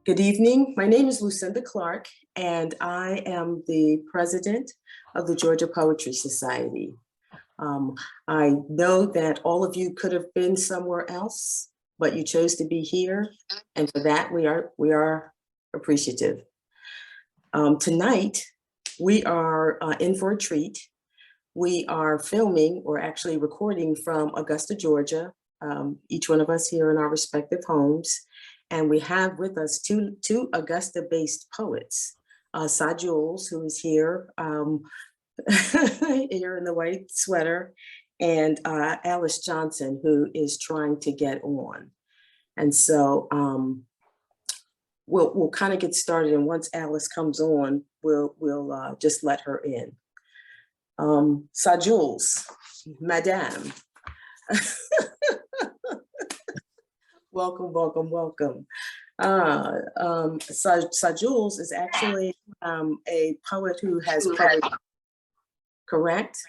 Good evening. My name is Lucinda Clark, and I am the president of the Georgia Poetry Society. Um, I know that all of you could have been somewhere else, but you chose to be here, and for that we are appreciative. Tonight, we are in for a treat. We are filming, or actually recording, from Augusta, Georgia, each one of us here in our respective homes. And we have with us two Augusta-based poets, Sa Jules, who is here, here in the white sweater, and Alice Johnson, who is trying to get on. And so we'll kind of get started, and once Alice comes on, we'll just let her in. Sa Jules, Madame. Welcome, welcome, welcome. Sa Jules is actually a poet who has published, correct?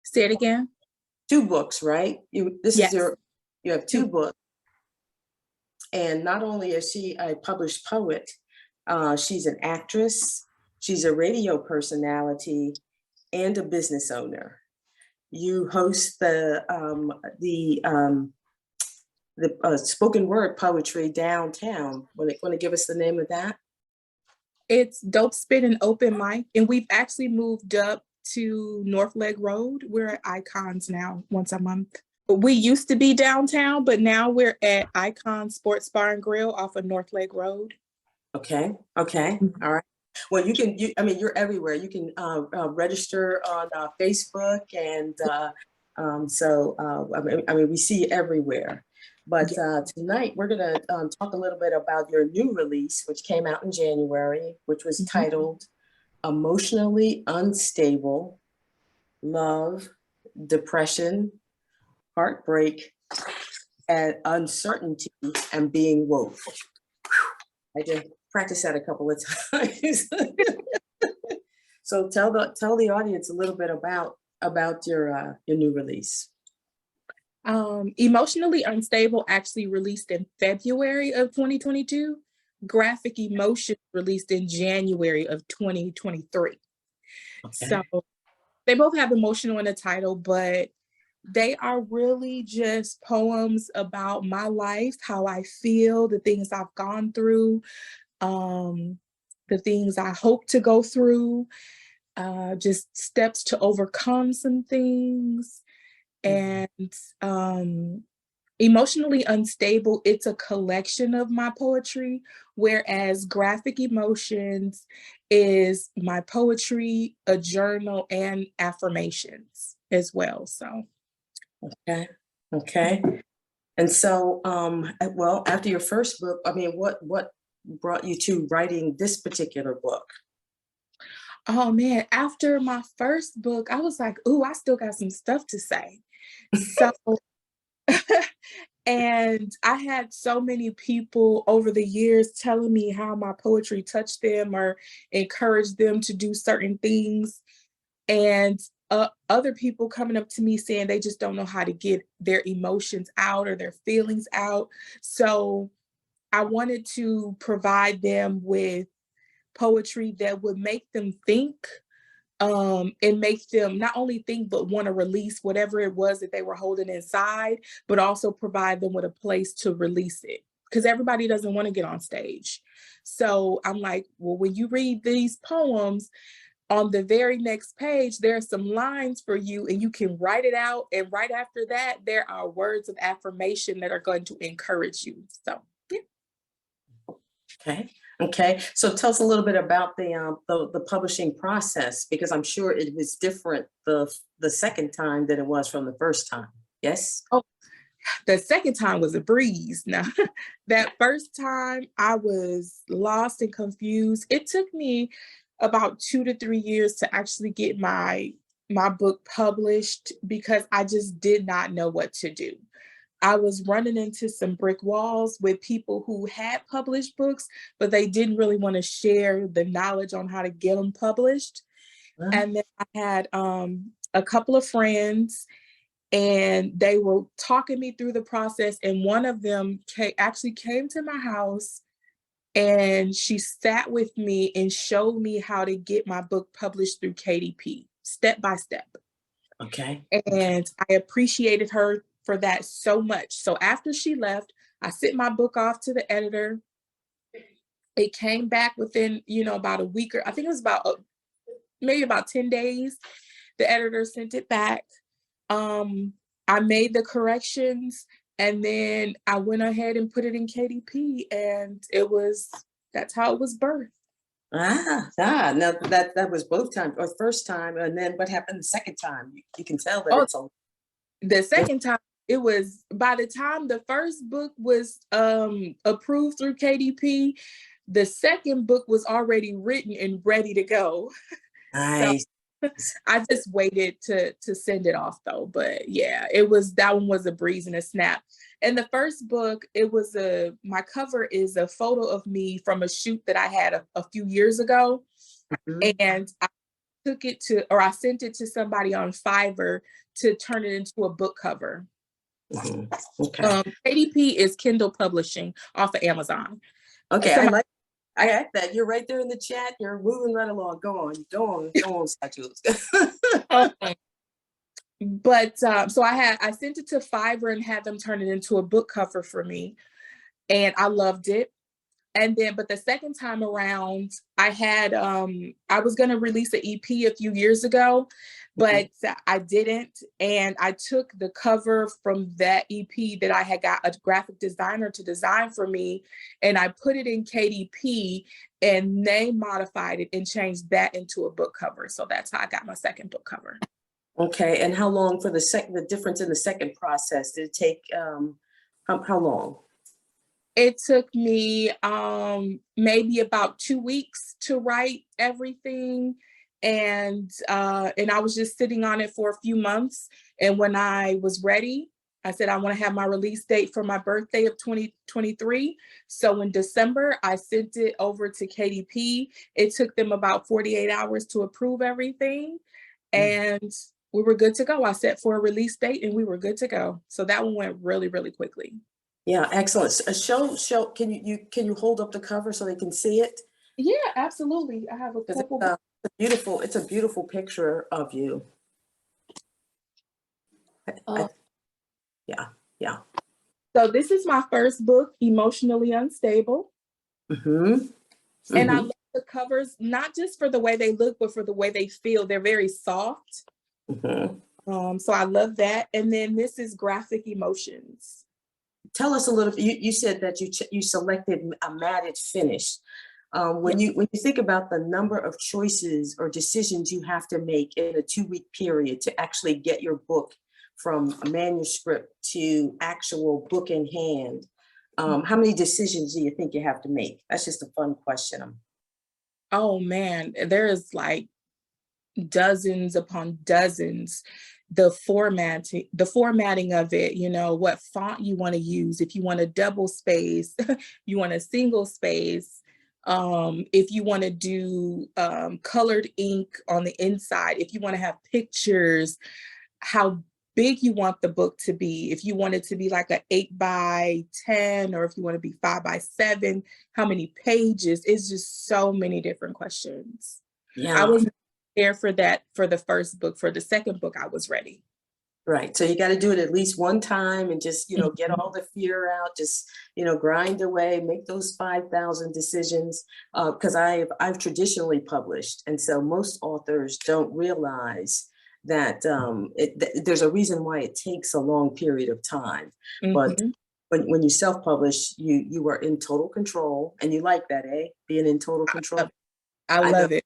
Say it again. 2 books, right? You have 2 books. And not only is she a published poet, she's an actress, she's a radio personality, and a business owner. You host the spoken word poetry downtown. Want to give us the name of that? It's Dope Spit and Open Mic, and we've actually moved up to North Leg Road. We're at Icons now, once a month. We used to be downtown, but now we're at Icon Sports Bar and Grill off of North Leg Road. Okay, all right. Well, you're everywhere. You can register on Facebook, and we see you everywhere. But tonight we're gonna talk a little bit about your new release, which came out in January, which was titled Emotionally Unstable: Love, Depression, Heartbreak, and Uncertainty, and Being Woke. I did practice that a couple of times. So tell the audience a little bit about your new release. Emotionally Unstable actually released in February of 2022. Graphic Emotion released in January of 2023. Okay. So they both have emotional in the title, but they are really just poems about my life, how I feel, the things I've gone through, the things I hope to go through, just steps to overcome some things. And Emotionally Unstable, it's a collection of my poetry, whereas Graphic Emotions is my poetry, a journal, and affirmations as well. So okay. And so well, after your first book, what brought you to writing this particular book? Oh man, after my first book, I was like, ooh, I still got some stuff to say. So and I had so many people over the years telling me how my poetry touched them or encouraged them to do certain things. And other people coming up to me saying they just don't know how to get their emotions out or their feelings out. So I wanted to provide them with poetry that would make them think, and make them not only think, but want to release whatever it was that they were holding inside, but also provide them with a place to release it. Because everybody doesn't want to get on stage. So I'm like, well, when you read these poems, on the very next page, there are some lines for you and you can write it out. And right after that, there are words of affirmation that are going to encourage you. So, yeah. Okay. So tell us a little bit about the publishing process, because I'm sure it was different the second time than it was from the first time. Yes? Oh, the second time was a breeze. Now, that first time I was lost and confused. It took me about 2 to 3 years to actually get my book published because I just did not know what to do. I was running into some brick walls with people who had published books, but they didn't really want to share the knowledge on how to get them published. And then I had a couple of friends, and they were talking me through the process. And one of them actually came to my house and she sat with me and showed me how to get my book published through KDP, step by step. Okay. And I appreciated her for that so much. So after she left, I sent my book off to the editor. It came back within, about a week, or I think it was maybe about 10 days. The editor sent it back. I made the corrections, and then I went ahead and put it in KDP, and that's how it was birthed. Now that was both times, or first time, and then what happened the second time? You can tell that Oh, it's a the second time, it was, by the time the first book was approved through KDP, the second book was already written and ready to go. So nice. I just waited to send it off though. But yeah, that one was a breeze and a snap. And the first book, my cover is a photo of me from a shoot that I had a few years ago. Mhm. And I sent it to somebody on Fiverr to turn it into a book cover. Mhm. Okay. KDP is Kindle Publishing off of Amazon. Okay, I like that. You're right there in the chat. You're moving right along. Go on, Jules. But so I sent it to Fiverr and had them turn it into a book cover for me, and I loved it. And then, but the second time around, I was going to release an EP a few years ago, but I didn't. And I took the cover from that EP that I had got a graphic designer to design for me, and I put it in KDP, and they modified it and changed that into a book cover. So that's how I got my second book cover. Okay, and how long for the difference in the second process? Did it take how long? It took me maybe about 2 weeks to write everything. And I was just sitting on it for a few months. And when I was ready, I said, I want to have my release date for my birthday of 2023. So in December, I sent it over to KDP. It took them about 48 hours to approve everything. And we were good to go. I set for a release date and we were good to go. So that one went really, really quickly. Yeah, excellent. Show. Can you hold up the cover so they can see it? Yeah, absolutely. I have a couple. It's a beautiful picture of you. Yeah. So this is my first book, Emotionally Unstable. And I love the covers, not just for the way they look, but for the way they feel. They're very soft. So I love that. And then this is Graphic Emotions. Tell us a little bit. You said that you selected a matted finish. When you think about the number of choices or decisions you have to make in a 2-week period to actually get your book from a manuscript to actual book in hand, how many decisions do you think you have to make? That's just a fun question. Oh man, there's like dozens upon dozens. The formatting of it, what font you want to use, if you want a double space, you want a single space, if you want to do colored ink on the inside, if you want to have pictures, how big you want the book to be, if you want it to be like an 8x10, or if you want to be 5x7, how many pages. It's just so many different questions. Yeah. I wasn't there for that for the first book. For the second book, I was ready. Right. So you got to do it at least one time and just, get all the fear out, just, grind away, make those 5,000 decisions. Because I've traditionally published. And so most authors don't realize that there's a reason why it takes a long period of time. But when you self-publish, you are in total control, and you like that, eh? Being in total control. I love it.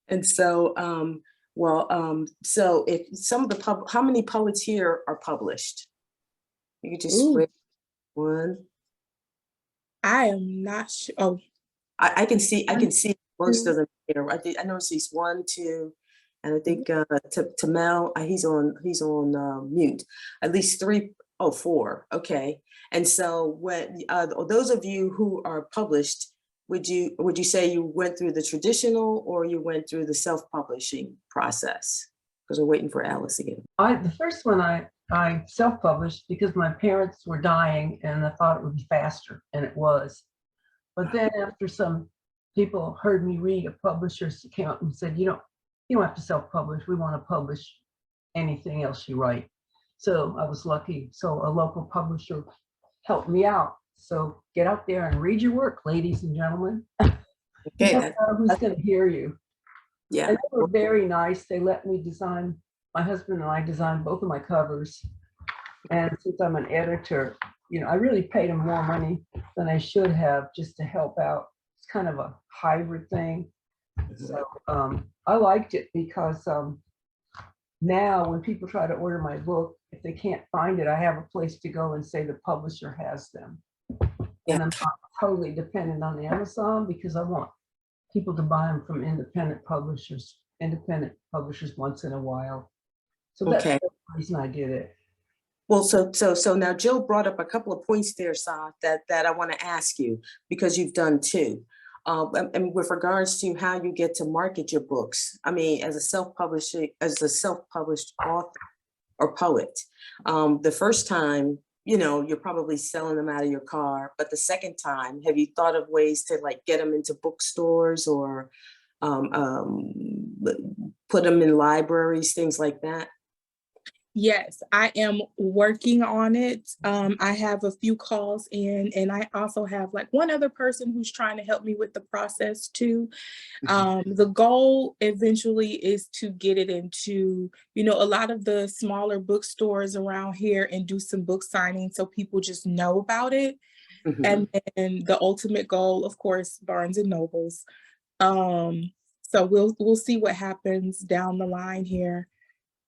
And so, so if some of how many poets here are published? You could just wait one. I am not sure. Oh, I can see most of them here. I know it's 1, 2, and I think Tamel, he's on mute. At least 3, 4. Okay. And so when those of you who are published, would you say you went through the traditional or you went through the self-publishing process? Because we're waiting for Alice again. The first one I I self-published because my parents were dying and I thought it would be faster, and it was. But then after some people heard me read a publisher's account and said, you don't have to self-publish. We want to publish anything else you write. So I was lucky. So a local publisher helped me out. So get out there and read your work, ladies and gentlemen. You Okay, don't know who's going to hear you. yeah. And they were very nice. They let me design, my husband and I designed both of my covers. And since I'm an editor, I really paid them more money than I should have just to help out. It's kind of a hybrid thing. So I liked it because now when people try to order my book, if they can't find it, I have a place to go and say the publisher has them. And I'm not totally dependent on Amazon because I want people to buy them from independent publishers once in a while. So that's Okay. the reason I did it. Well, so now Jill brought up a couple of points there, Sa, that I want to ask you because you've done two. And with regards to how you get to market your books, I mean, as a self-published author or poet, the first time, you're probably selling them out of your car, but the second time, have you thought of ways to like get them into bookstores or put them in libraries, things like that? Yes, I am working on it. I have a few calls in, and I also have like one other person who's trying to help me with the process too. The goal eventually is to get it into, a lot of the smaller bookstores around here and do some book signings so people just know about it. Mhm. And then the ultimate goal, of course, Barnes and Nobles. So we'll see what happens down the line here.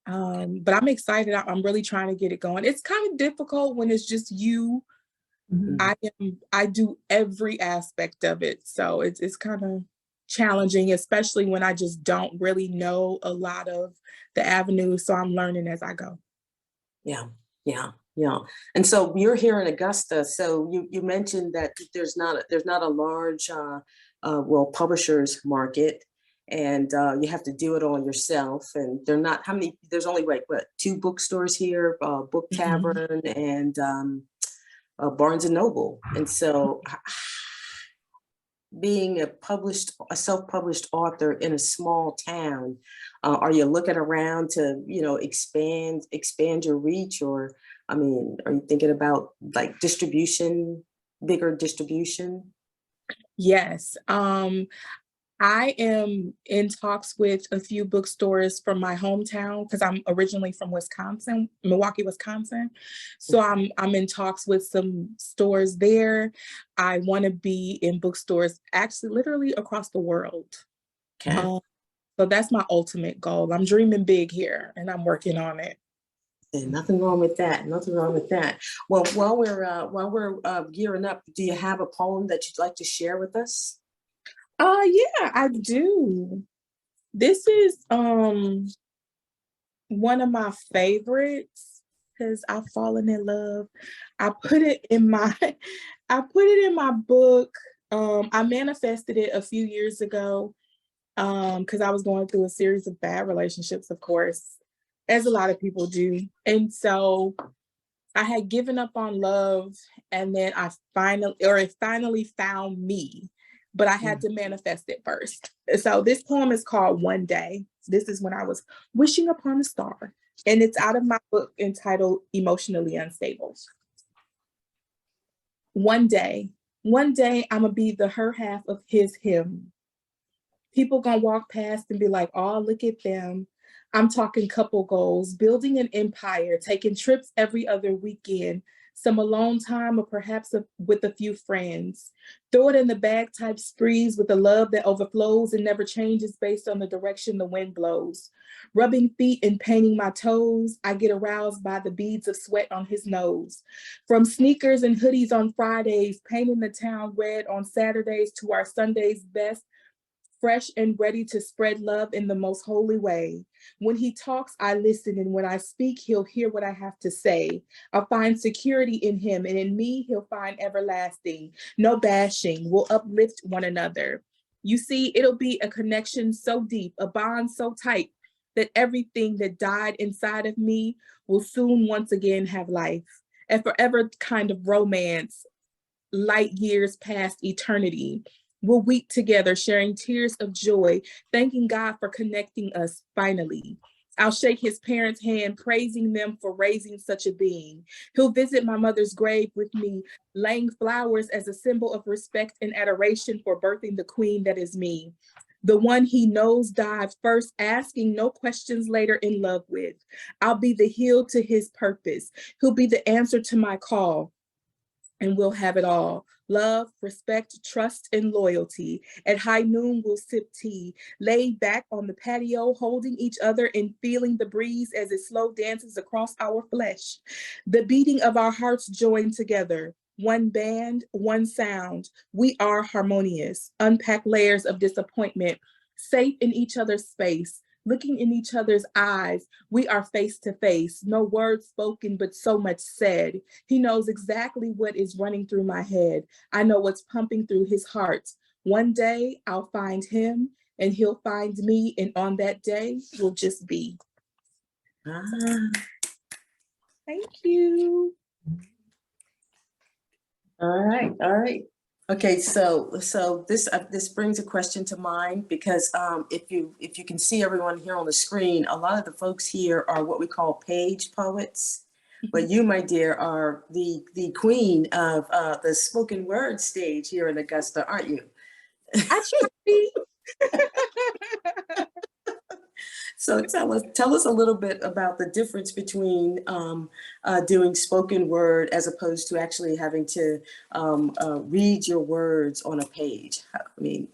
But I'm excited. I'm really trying to get it going. It's kind of difficult when it's just you. I do every aspect of it. So it's kind of challenging, especially when I just don't really know a lot of the avenues. So I'm learning as I go. Yeah. And so you're here in Augusta. So you mentioned that there's not a large publishers market, and you have to do it all yourself. And they're not there's only like two bookstores here, Book Tavern and Barnes and Noble. And so being a self-published author in a small town, are you looking around to, expand your reach? Or, I mean, are you thinking about like bigger distribution? Yes. I am in talks with a few bookstores from my hometown because I'm originally from Wisconsin, Milwaukee, Wisconsin. So I'm in talks with some stores there. I want to be in bookstores actually literally across the world. Okay. So that's my ultimate goal. I'm dreaming big here and I'm working on it. And nothing wrong with that. Nothing wrong with that. Well, while we're gearing up, do you have a poem that you'd like to share with us? Yeah, I do. This is one of my favorites because I've fallen in love. I put it in my book. I manifested it a few years ago because I was going through a series of bad relationships, of course, as a lot of people do. And so I had given up on love, and then it finally found me, but I had to manifest it first. So this poem is called One Day. This is when I was wishing upon a star, and it's out of my book entitled Emotionally Unstable. One day I'm gonna be the her half of him. People gonna walk past and be like, oh, look at them. I'm talking couple goals, building an empire, taking trips every other weekend, some alone time or perhaps with a few friends. Throw it in the bag type sprees with a love that overflows and never changes based on the direction the wind blows. Rubbing feet and painting my toes, I get aroused by the beads of sweat on his nose. From sneakers and hoodies on Fridays, painting the town red on Saturdays to our Sundays best, fresh and ready to spread love in the most holy way. When he talks, I listen, and when I speak, he'll hear what I have to say. I'll find security in him, and in me, he'll find everlasting. No bashing, we'll uplift one another. You see, it'll be a connection so deep, a bond so tight, that everything that died inside of me will soon once again have life. A forever kind of romance, light years past eternity. We'll weep together, sharing tears of joy, thanking God for connecting us finally. I'll shake his parents' hand, praising them for raising such a being. He'll visit my mother's grave with me, laying flowers as a symbol of respect and adoration for birthing the queen that is me. The one he knows dive first, asking no questions later, in love with. I'll be the heel to his purpose. He'll be the answer to my call, and we'll have it all. Love, respect, trust, and loyalty. At high noon, we'll sip tea, laid back on the patio, holding each other and feeling the breeze as it slow dances across our flesh. The beating of our hearts joined together. One band, one sound. We are harmonious. Unpack layers of disappointment, safe in each other's space. Looking in each other's eyes, we are face to face. No words spoken, but so much said. He knows exactly what is running through my head. I know what's pumping through his heart. One day I'll find him and he'll find me. And on that day, we'll just be. Ah, Thank you. all right, all right. Okay, so this brings a question to mind because if you can see everyone here on the screen, a lot of the folks here are what we call page poets, but you, my dear, are the queen of the spoken word stage here in Augusta, aren't you? I try to be. So tell us a little bit about the difference between doing spoken word as opposed to actually having to read your words on a page. I mean,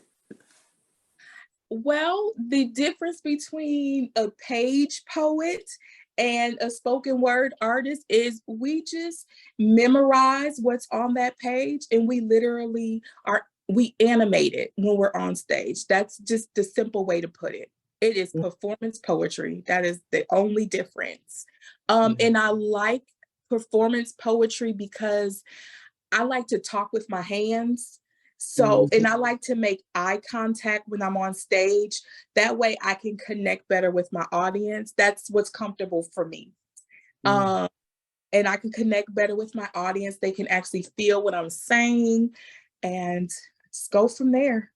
Well, the difference between a page poet and a spoken word artist is we just memorize what's on that page and we animate it when we're on stage. That's just the simple way to put it. It is performance poetry. That is the only difference. And I like performance poetry because I like to talk with my hands. So, and I like to make eye contact when I'm on stage. That way I can connect better with my audience. That's what's comfortable for me. And I can connect better with my audience. They can actually feel what I'm saying and just go from there.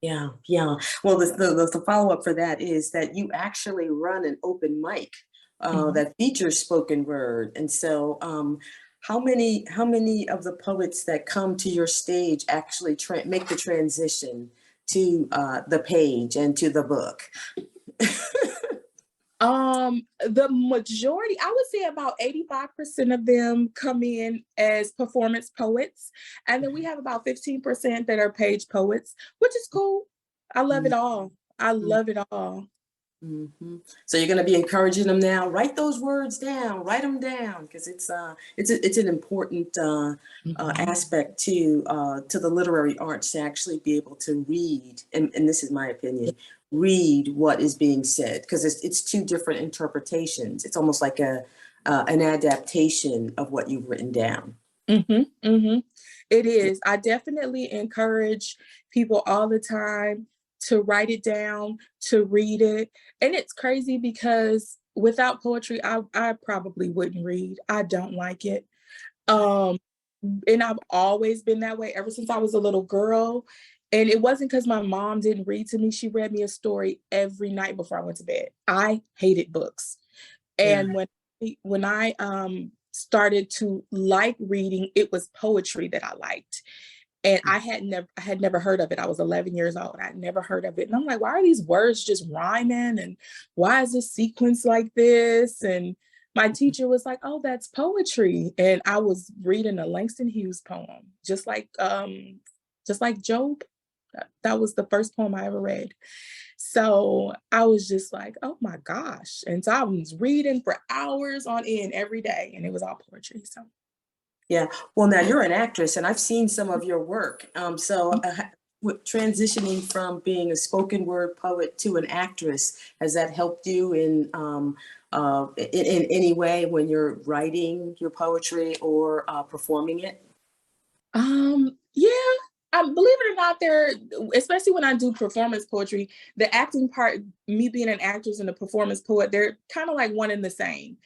yeah, yeah. Well, the follow-up for that is that you actually run an open mic that features spoken word. And so how many of the poets that come to your stage actually make the transition to the page and to the book? The majority, I would say about 85% of them come in as performance poets. And then we have about 15% that are page poets, which is cool. I love it all. I love it all. So you're going to be encouraging them now. Write those words down. Write them down because it's an important aspect to the literary arts to actually be able to read. And this is my opinion. Read what is being said because it's two different interpretations. It's almost like an adaptation of what you've written down. It is. I definitely encourage people all the time to write it down, to read it. And it's crazy because without poetry, I probably wouldn't read. I don't like it. And I've always been that way ever since I was a little girl. And it wasn't because my mom didn't read to me. She read me a story every night before I went to bed. I hated books. And when I started to like reading, it was poetry that I liked. And I had never heard of it. I was 11 years old. I'd never heard of it. And I'm like, why are these words just rhyming? And why is this sequence like this? And my teacher was like, oh, that's poetry. And I was reading a Langston Hughes poem, just like Job. That was the first poem I ever read. So I was just like, oh my gosh. And so I was reading for hours on end every day, and it was all poetry. So yeah. Well, now you're an actress, and I've seen some of your work. Transitioning from being a spoken word poet to an actress, has that helped you in any way when you're writing your poetry or performing it? Yeah, Believe it or not, there, especially when I do performance poetry, the acting part, me being an actress and a performance poet, they're kind of like one and the same.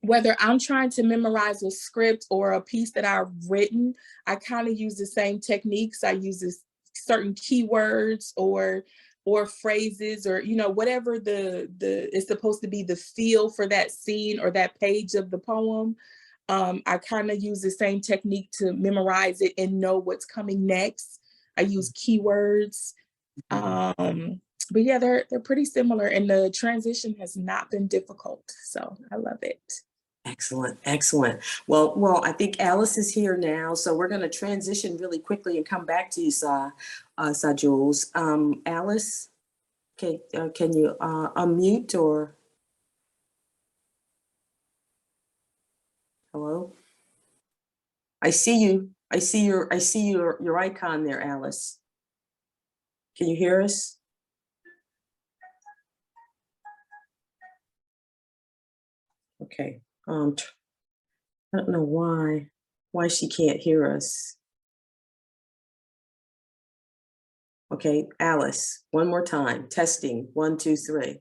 Whether I'm trying to memorize a script or a piece that I've written, I kind of use the same techniques. I use this certain keywords or phrases, or whatever the is supposed to be the feel for that scene or that page of the poem. I kind of use the same technique to memorize it and know what's coming next. I use keywords. But yeah, they're pretty similar, and the transition has not been difficult. So I love it. Excellent, excellent. Well, I think Alice is here now, so we're going to transition really quickly and come back to you, Sa Jules. Alice, can you unmute or? Hello? I see you. I see your icon there, Alice. Can you hear us? Okay. I don't know why she can't hear us. Okay, Alice, one more time. Testing, 1, 2, 3.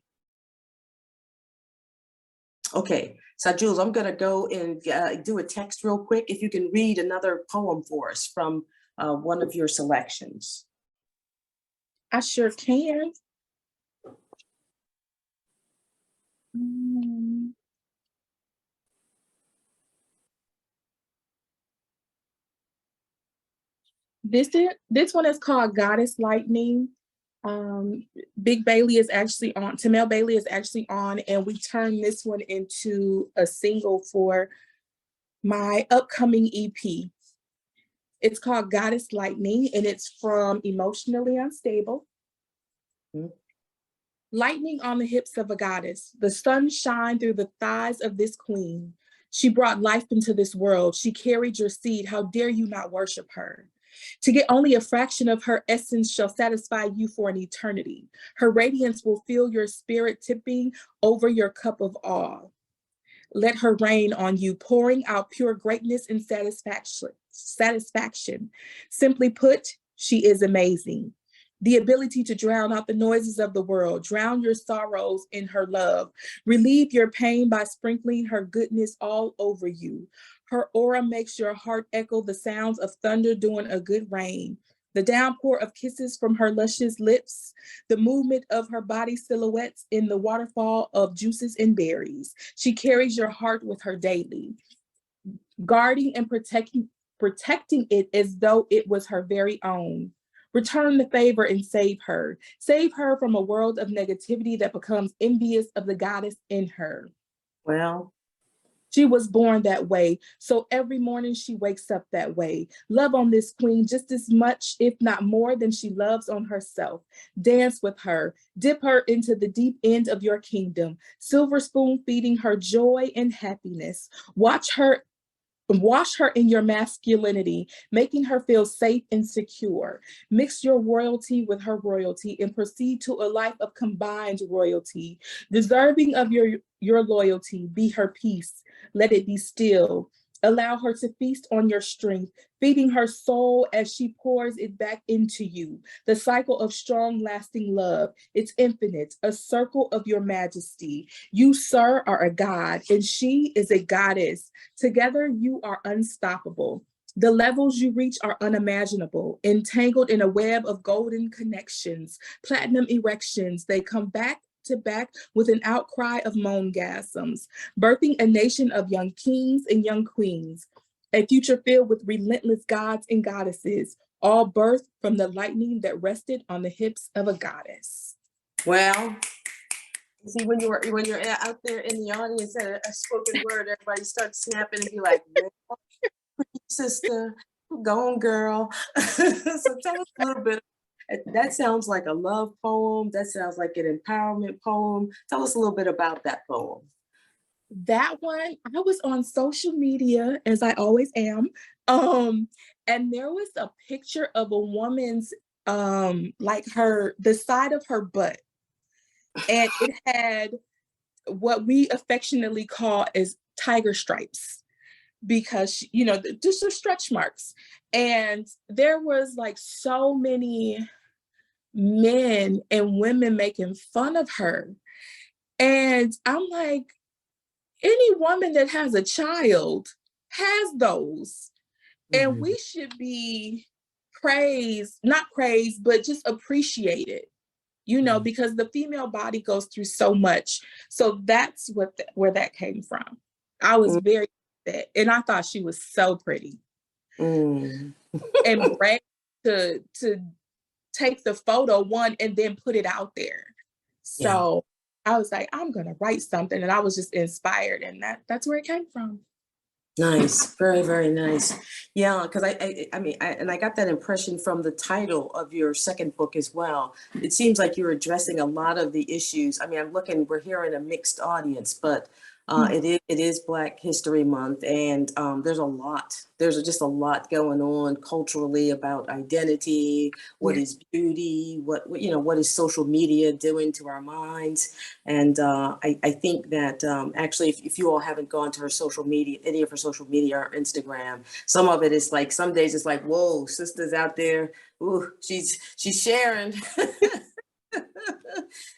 Okay, so Jules, I'm gonna go and do a text real quick. If you can read another poem for us from one of your selections. I sure can. This one is called Goddess Lightning. Big Bailey is actually on, Tamel Bailey is actually on, and we turned this one into a single for my upcoming EP. It's called Goddess Lightning, and it's from Emotionally Unstable. Lightning on the hips of a goddess, the sun shined through the thighs of this queen. She brought life into this world. She carried your seed. How dare you not worship her? To get only a fraction of her essence shall satisfy you for an eternity. Her radiance will fill your spirit, tipping over your cup of awe. Let her rain on you, pouring out pure greatness and satisfaction. Simply put, she is amazing. The ability to drown out the noises of the world, drown your sorrows in her love, relieve your pain by sprinkling her goodness all over you. Her aura makes your heart echo the sounds of thunder during a good rain. The downpour of kisses from her luscious lips, the movement of her body silhouettes in the waterfall of juices and berries. She carries your heart with her daily, guarding and protecting it as though it was her very own. Return the favor and save her. Save her from a world of negativity that becomes envious of the goddess in her. Well, she was born that way, so every morning she wakes up that way. Love on this queen just as much, if not more, than she loves on herself. Dance with her, dip her into the deep end of your kingdom, silver spoon feeding her joy and happiness. Wash her in your masculinity, making her feel safe and secure. Mix your royalty with her royalty and proceed to a life of combined royalty. Deserving of your loyalty, be her peace. Let it be still. Allow her to feast on your strength, feeding her soul as she pours it back into you. The cycle of strong, lasting love. It's infinite, a circle of your majesty. You, sir, are a god, and she is a goddess. Together, you are unstoppable. The levels you reach are unimaginable, entangled in a web of golden connections, platinum erections. They come back to back with an outcry of moangasms, birthing a nation of young kings and young queens, a future filled with relentless gods and goddesses, all birthed from the lightning that rested on the hips of a goddess. Well, see, when you're out there in the audience at a spoken word, everybody starts snapping and be like, sister, go on, girl. So tell us a little bit. That sounds like a love poem. That sounds like an empowerment poem. Tell us a little bit about that poem. That one, I was on social media, as I always am, and there was a picture of a woman's, like the side of her butt, and it had what we affectionately call as tiger stripes. because just the stretch marks. And there was like so many men and women making fun of her. And I'm like, any woman that has a child has those. And Mhm. we should be not praised, but just appreciated, Mhm. because the female body goes through so much. So that's where that came from. I was very upset, and I thought she was so pretty Mm. and brave to take the photo one and then put it out there. Yeah. So I was like, I'm gonna write something, and I was just inspired, and that's where it came from. Nice, very, very nice. Yeah, because I mean, and I got that impression from the title of your second book as well. It seems like you're addressing a lot of the issues. I mean, we're hearing a mixed audience, but it is Black History Month, and there's just a lot going on culturally about identity, what Yeah. is beauty, what is social media doing to our minds. And I think that actually, if you all haven't gone to her social media, any of her social media or Instagram, some of it is like, some days it's like, whoa, sister's out there. Ooh, she's sharing.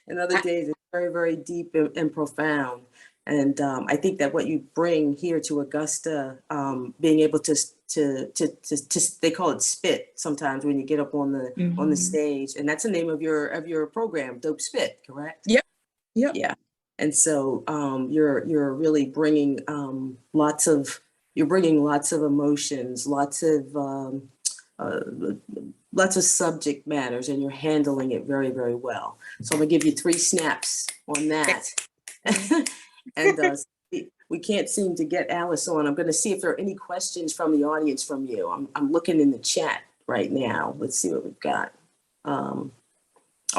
And other I, days it's very, very deep and profound. And I think that what you bring here to Augusta, being able they call it spit sometimes when you get up on the Mhm. stage, and that's the name of your program, Dope Spit, correct? Yep. Yep. Yeah. And so you're really bringing you're bringing lots of emotions, uh, lots of subject matters, and you're handling it very, very well. So I'm gonna give you 3 snaps on that. And we can't seem to get Alice on. I'm gonna see if there are any questions from the audience from you. I'm looking in the chat right now. Let's see what we've got. Oh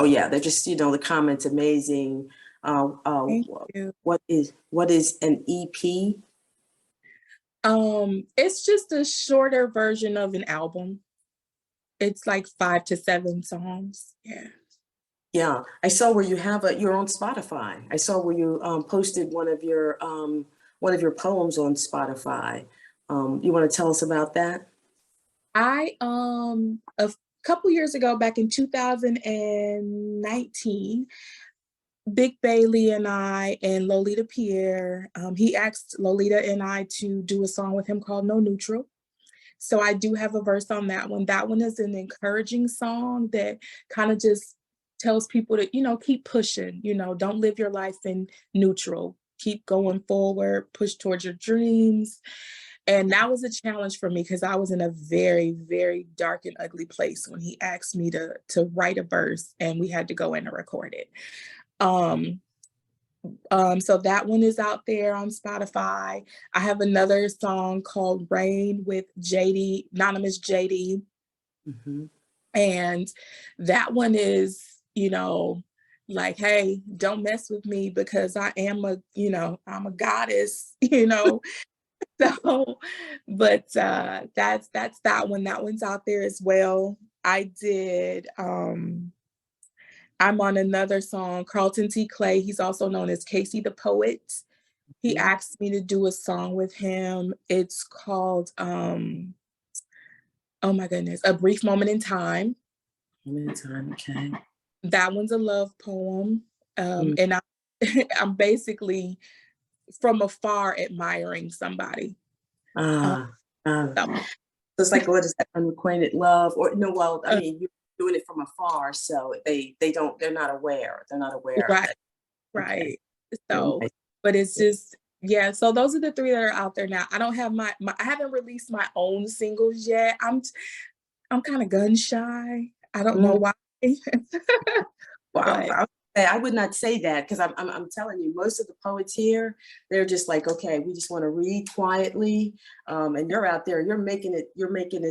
yeah, they're just, the comments amazing. Thank you. What is an EP? It's just a shorter version of an album. It's like 5 to 7 songs. Yeah. Yeah, I saw where you're on Spotify. I saw where you posted one of your poems on Spotify. You want to tell us about that? I a couple years ago, back in 2019, Big Bailey and I and Lolita Pierre, he asked Lolita and I to do a song with him called No Neutral. So I do have a verse on that one. That one is an encouraging song that kind of just tells people to, keep pushing, don't live your life in neutral. Keep going forward, push towards your dreams. And that was a challenge for me because I was in a very, very dark and ugly place when he asked me to write a verse, and we had to go in and record it. So that one is out there on Spotify. I have another song called Rain with JD, Anonymous JD. Mm-hmm. And that one is, like, hey, don't mess with me because I am I'm a goddess, So, but that's that one. That one's out there as well. I'm on another song, Carlton T. Clay. He's also known as Casey the Poet. He Mm-hmm. asked me to do a song with him. It's called, oh my goodness, A Brief Moment in Time. Okay. That one's a love poem. Mm. And I'm basically from afar admiring somebody. Ah, So, so it's like, what is that, unacquainted love? Or no, well, I uh, mean, you're doing it from afar, so they're not aware. They're not aware of right, it. Okay. right. Very So, nice. but it's just, yeah. So those are the 3 that are out there now. I don't have I haven't released my own singles yet. I'm kind of gun shy. I don't know Mm. why. Well, But I would not say that, because I'm telling you, most of the poets here, they're just like, okay, we just want to read quietly, and you're out there, you're making it, you're putting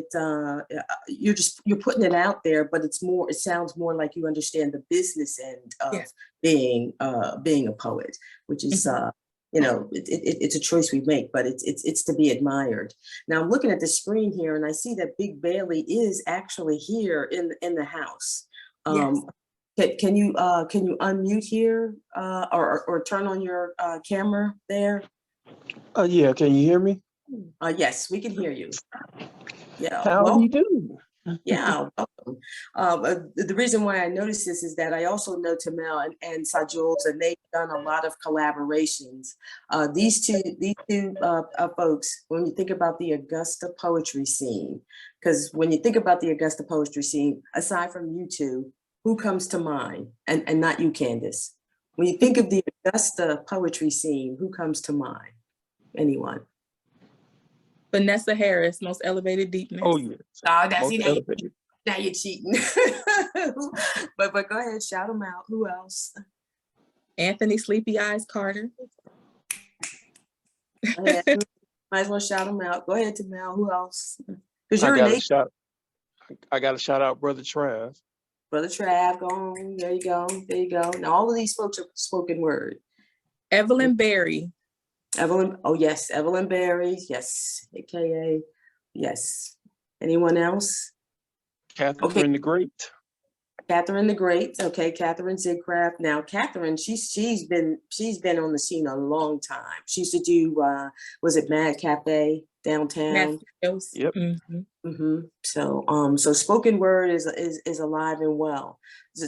it out there, but it sounds more like you understand the business end of yeah. being a poet, which is Mhm. it's a choice we make, but it's to be admired. Now I'm looking at the screen here, and I see that Big Bailey is actually here in the house. Yes. Can you unmute here, or turn on your camera there? Yeah, can you hear me? Yes, we can hear you. Yeah, How do well, you do? yeah, welcome. The reason why I noticed this is that I also know Tamel and Sajules, and they've done a lot of collaborations. These two folks, when you think about the Augusta poetry scene, because when you think about the Augusta poetry scene, aside from you two, who comes to mind? And not you, Candace. When you think of the Augusta poetry scene, who comes to mind? Anyone? Vanessa Harris, Most Elevated Deepness. Oh, yes. Oh, that's Most elevated. now you're cheating. but go ahead, shout them out. Who else? Anthony Sleepy Eyes Carter. Go ahead. Might as well shout them out. Go ahead, Tamel. Who else? Because I you're got an a shout. I got to shout out Brother Trav. Brother Trav. Go on. There you go. There you go. Now all of these folks are spoken word. Evelyn Berry. Evelyn. Oh yes, Evelyn Berry. Yes, AKA. Yes. Anyone else? Catherine the Great. Catherine the Great. Okay, Catherine Zigcraft. Now, Catherine, she's been on the scene a long time. She used to do was it Mad Cafe downtown? Yep. So spoken word is alive and well.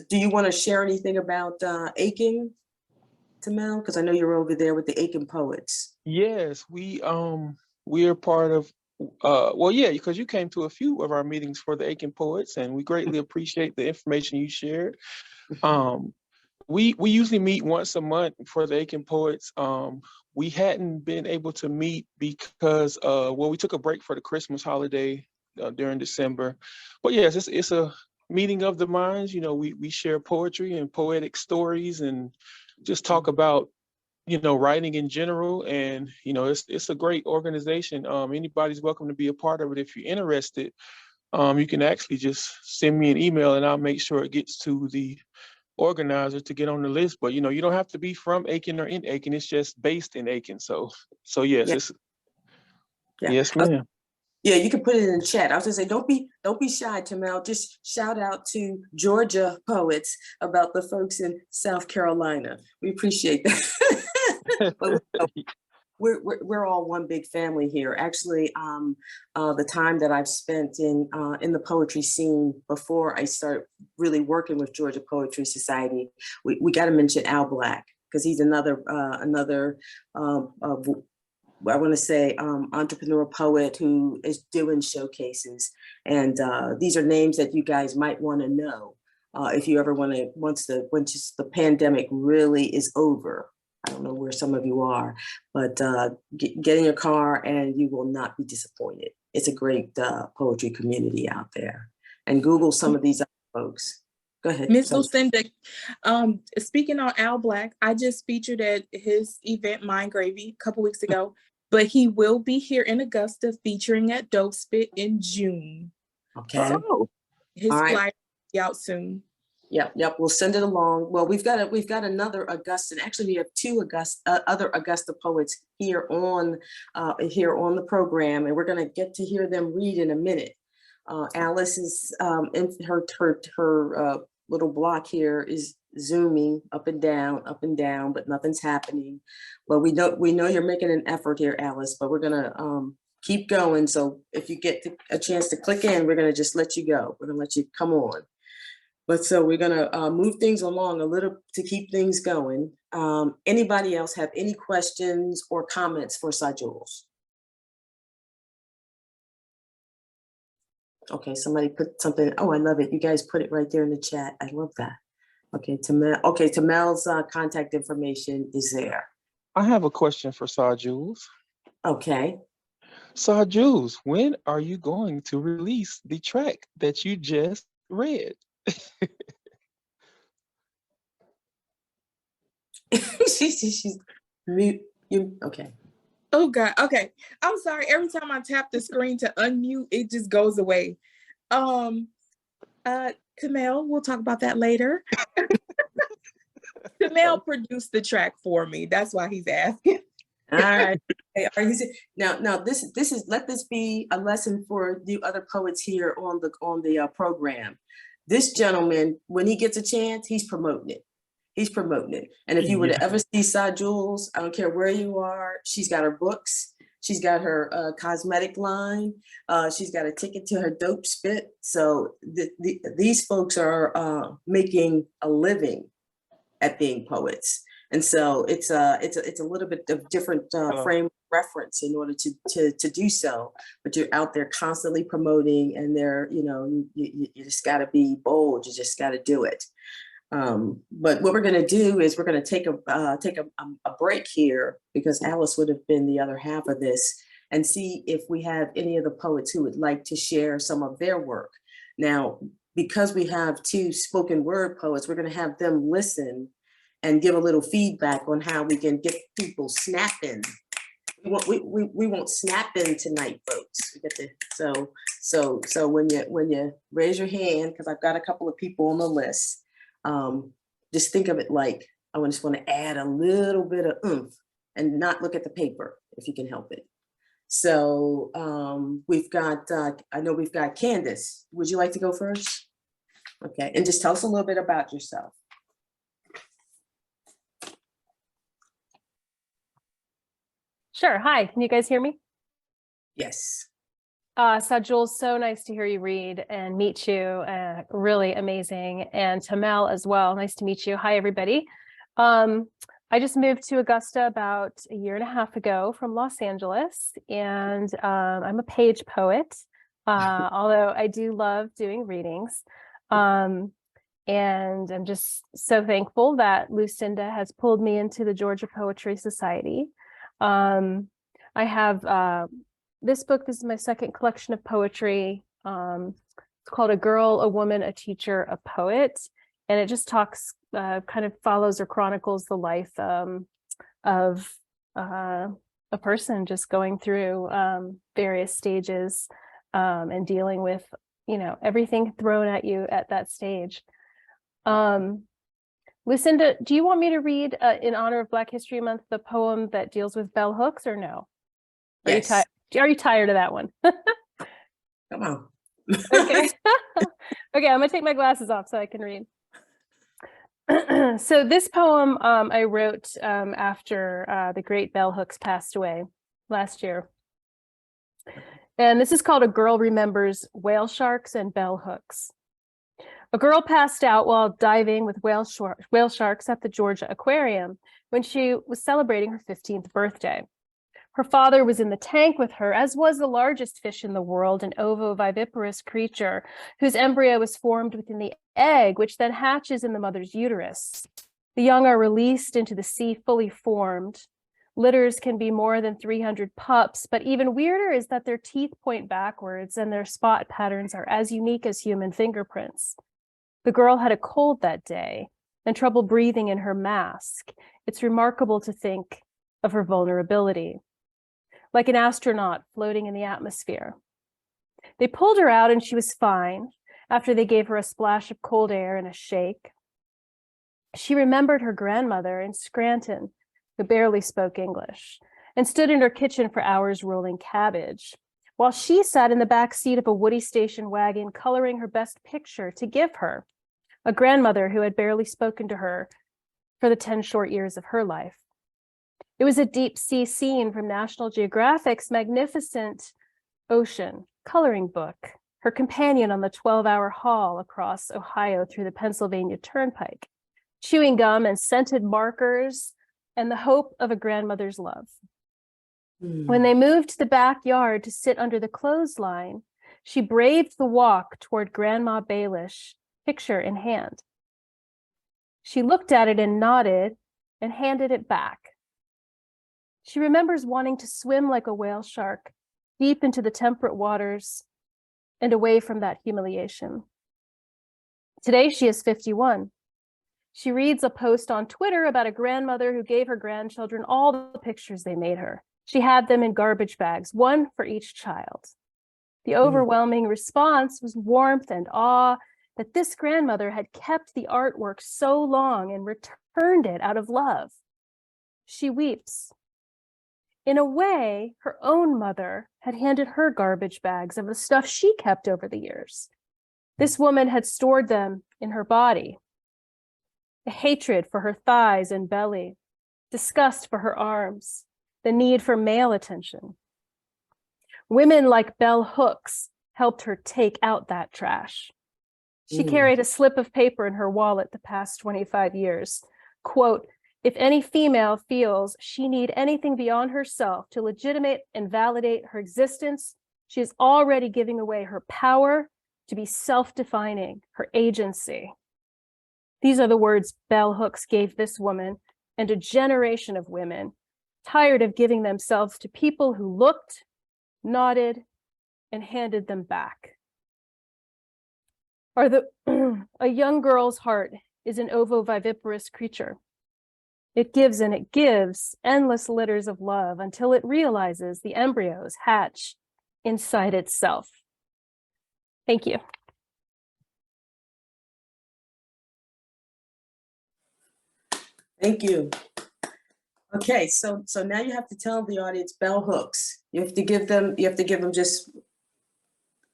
Do you want to share anything about Aiken, Tamel? Because I know you're over there with the Aiken Poets. Yes, we are part of well, yeah, because you came to a few of our meetings for the Aiken Poets, and we greatly appreciate the information you shared. We usually meet once a month for the Aiken Poets. We hadn't been able to meet because well, we took a break for the Christmas holiday during December. But yes, it's a meeting of the minds. You know, we share poetry and poetic stories and just talk about, you know, writing in general. And, you know, it's a great organization. Anybody's welcome to be a part of it. If you're interested, you can actually just send me an email and I'll make sure it gets to the organizer to get on the list. But, you know, you don't have to be from Aiken or in Aiken. It's just based in Aiken. So yes, yes, ma'am. Yeah, you can put it in the chat. I was gonna say, don't be shy, Tamel. Just shout out to Georgia poets about the folks in South Carolina. We appreciate that. But we're all one big family here. Actually, the time that I've spent in the poetry scene before I start really working with Georgia Poetry Society, we got to mention Al Black, because he's another I want to say entrepreneur poet who is doing showcases. And these are names that you guys might want to know if you ever want to, once the pandemic really is over. I don't know where some of you are, but get in your car and you will not be disappointed. It's a great poetry community out there. And Google some of these other folks. Go ahead. Miss Lucinda, speaking on Al Black, I just featured at his event, Mind Gravy, a couple weeks ago. But he will be here in Augusta featuring at Dope Spit in June. Okay. Oh. His All right. flyer will be out soon. Yep. We'll send it along. Well, we've got another Augustan. Actually, we have two other Augusta poets here on the program, and we're going to get to hear them read in a minute. Alice is in her little block here is zooming up and down, but nothing's happening. Well, we know you're making an effort here, Alice, but we're gonna keep going. So if you get a chance to click in, we're gonna just let you go. We're gonna let you come on. But so we're gonna move things along a little to keep things going. Anybody else have any questions or comments for Sajules? Okay, somebody put something. Oh, I love it. You guys put it right there in the chat. I love that. Okay, Tamel's contact information is there. I have a question for Sajules. Okay. Sajules, when are you going to release the track that you just read? she's mute. You okay? Oh God. Okay. I'm sorry. Every time I tap the screen to unmute, it just goes away. Tamel, we'll talk about that later. Tamel produced the track for me. That's why he's asking. All right. Now this is, let this be a lesson for the other poets here on the program. This gentleman, when he gets a chance, he's promoting it. And if you were to ever see Sajules, I don't care where you are, she's got her books, She's got her cosmetic line. She's got a ticket to her dope spit. So these folks are making a living at being poets. And so it's a little bit of different frame of reference in order to do so. But you're out there constantly promoting, and you just got to be bold. You just got to do it. But what we're going to do is we're going to take a break here, because Alice would have been the other half of this, and see if we have any of the poets who would like to share some of their work. Now, because we have 2 spoken word poets, we're going to have them listen and give a little feedback on how we can get people snapping. We won't snap in tonight, folks. We get to, so when you raise your hand, because I've got a couple of people on the list, just think of it like I just want to add a little bit of oomph and not look at the paper if you can help it. So we've got, I know we've got Candace. Would you like to go first? Okay, and just tell us a little bit about yourself. Sure. Hi, can you guys hear me? Yes. Sajul, so nice to hear you read and meet you. Really amazing. And Tamel as well. Nice to meet you. Hi, everybody. I just moved to Augusta about a year and a half ago from Los Angeles, and I'm a page poet, although I do love doing readings. And I'm just so thankful that Lucinda has pulled me into the Georgia Poetry Society. I have this book. This is my second collection of poetry. It's called A Girl, a Woman, a Teacher, a Poet. And it just talks, kind of follows or chronicles the life of a person just going through various stages and dealing with, everything thrown at you at that stage. Lucinda, do you want me to read, in honor of Black History Month, the poem that deals with bell hooks, or no? Yes. Are you tired of that one? Come on. Okay. Okay, I'm gonna take my glasses off so I can read. So this poem I wrote after the great bell hooks passed away last year. And this is called A Girl Remembers Whale Sharks and Bell Hooks. A girl passed out while diving with whale sharks at the Georgia Aquarium when she was celebrating her 15th birthday. Her father was in the tank with her, as was the largest fish in the world, an ovoviviparous creature whose embryo is formed within the egg, which then hatches in the mother's uterus. The young are released into the sea fully formed. Litters can be more than 300 pups, but even weirder is that their teeth point backwards and their spot patterns are as unique as human fingerprints. The girl had a cold that day and trouble breathing in her mask. It's remarkable to think of her vulnerability, like an astronaut floating in the atmosphere. They pulled her out and she was fine after they gave her a splash of cold air and a shake. She remembered her grandmother in Scranton, who barely spoke English, and stood in her kitchen for hours rolling cabbage, while she sat in the back seat of a Woody station wagon coloring her best picture to give her, a grandmother who had barely spoken to her for the 10 short years of her life. It was a deep sea scene from National Geographic's magnificent ocean coloring book, her companion on the 12-hour haul across Ohio through the Pennsylvania Turnpike, chewing gum and scented markers, and the hope of a grandmother's love. When they moved to the backyard to sit under the clothesline, she braved the walk toward Grandma Baelish, picture in hand. She looked at it and nodded and handed it back. She remembers wanting to swim like a whale shark, deep into the temperate waters and away from that humiliation. Today she is 51. She reads a post on Twitter about a grandmother who gave her grandchildren all the pictures they made her. She had them in garbage bags, one for each child. The overwhelming response was warmth and awe that this grandmother had kept the artwork so long and returned it out of love. She weeps. In a way, her own mother had handed her garbage bags of the stuff she kept over the years. This woman had stored them in her body. The hatred for her thighs and belly, disgust for her arms, the need for male attention, Women like Bell Hooks helped her take out that trash. She Mm. carried a slip of paper in her wallet the past 25 years. Quote, if any female feels she need anything beyond herself to legitimate and validate her existence, she is already giving away her power to be self-defining, her agency. These are the words Bell Hooks gave this woman and a generation of women tired of giving themselves to people who looked, nodded, and handed them back. A young girl's heart is an ovoviviparous creature. It gives and it gives endless litters of love until it realizes the embryos hatch inside itself. Thank you. Thank you. Okay, so now you have to tell the audience Bell Hooks. You have to give them just,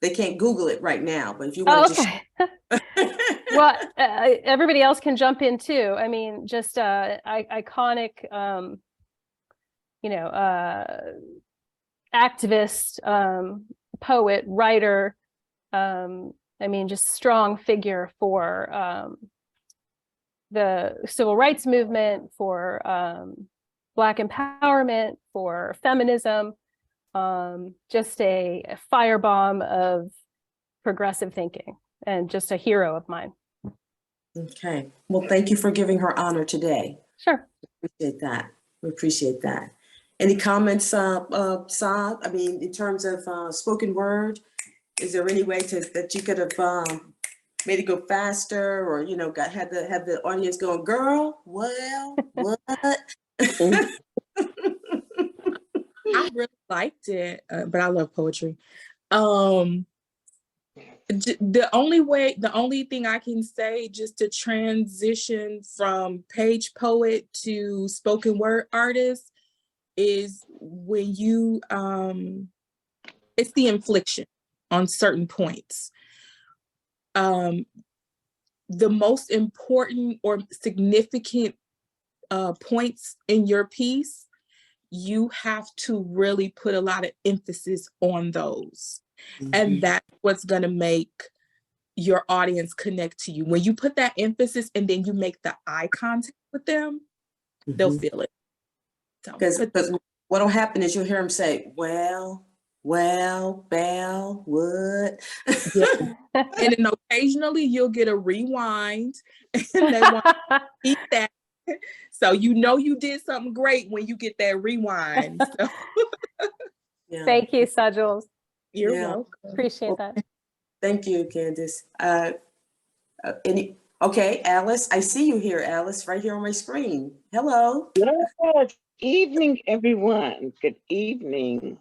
they can't Google it right now, but if you want to Okay. Well, everybody else can jump in too. I mean, just iconic, activist, poet, writer. I mean, just strong figure for the civil rights movement, for Black empowerment, for feminism. Just a firebomb of progressive thinking and just a hero of mine. Okay, well, thank you for giving her honor today. Sure. Appreciate that. We appreciate that. Any comments, Saad? I mean, in terms of spoken word, is there any way that you could have made it go faster, or have the audience going, "Girl, well, what?" I really liked it, but I love poetry. The only thing I can say, just to transition from page poet to spoken word artist, is when you it's the inflection on certain points. The most important or significant points in your piece, you have to really put a lot of emphasis on those. And that's what's going to make your audience connect to you. When you put that emphasis and then you make the eye contact with them, they'll feel it. Because what'll happen is you'll hear them say, well, Bell, what? Yeah. And then occasionally you'll get a rewind and they want to eat that. So you did something great when you get that rewind. So. Yeah. Thank you, Sajals. You're welcome. Appreciate that. Thank you, Candace. Okay, Alice, I see you here, Alice, right here on my screen. Hello. Good evening, everyone. Good evening.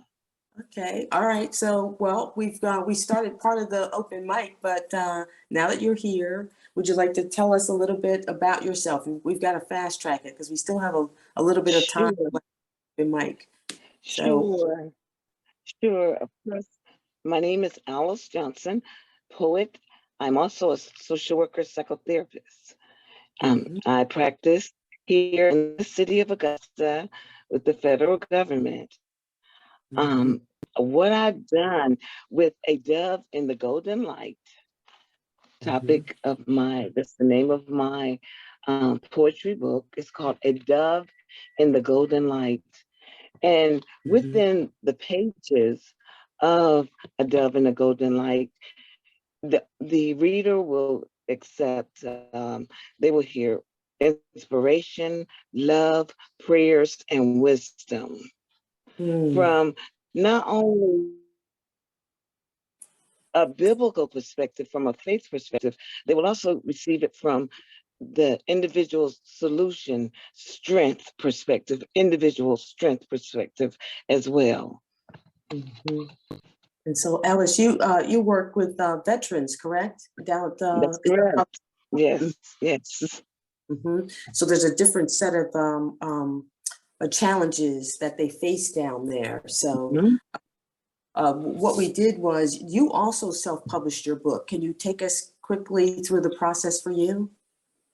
Okay, all right. So, well, we started part of the open mic, but now that you're here, would you like to tell us a little bit about yourself? We've got to fast track it because we still have a little bit of time for the open mic. So, Sure. Of course. My name is Alice Johnson, poet. I'm also a social worker, psychotherapist. I practice here in the city of Augusta with the federal government. What I've done with A Dove in the Golden Light, topic of that's the name of my poetry book. It's called A Dove in the Golden Light. And within the pages of A Dove in the Golden Light, the reader will accept, they will hear inspiration, love, prayers, and wisdom from not only a biblical perspective, from a faith perspective, they will also receive it from the individual's solution, strength perspective, individual strength perspective as well. And so, Alice, you work with veterans, correct? Down at That's correct. Yes, yes. So there's a different set of challenges that they face down there. So what we did was you also self-published your book. Can you take us quickly through the process for you?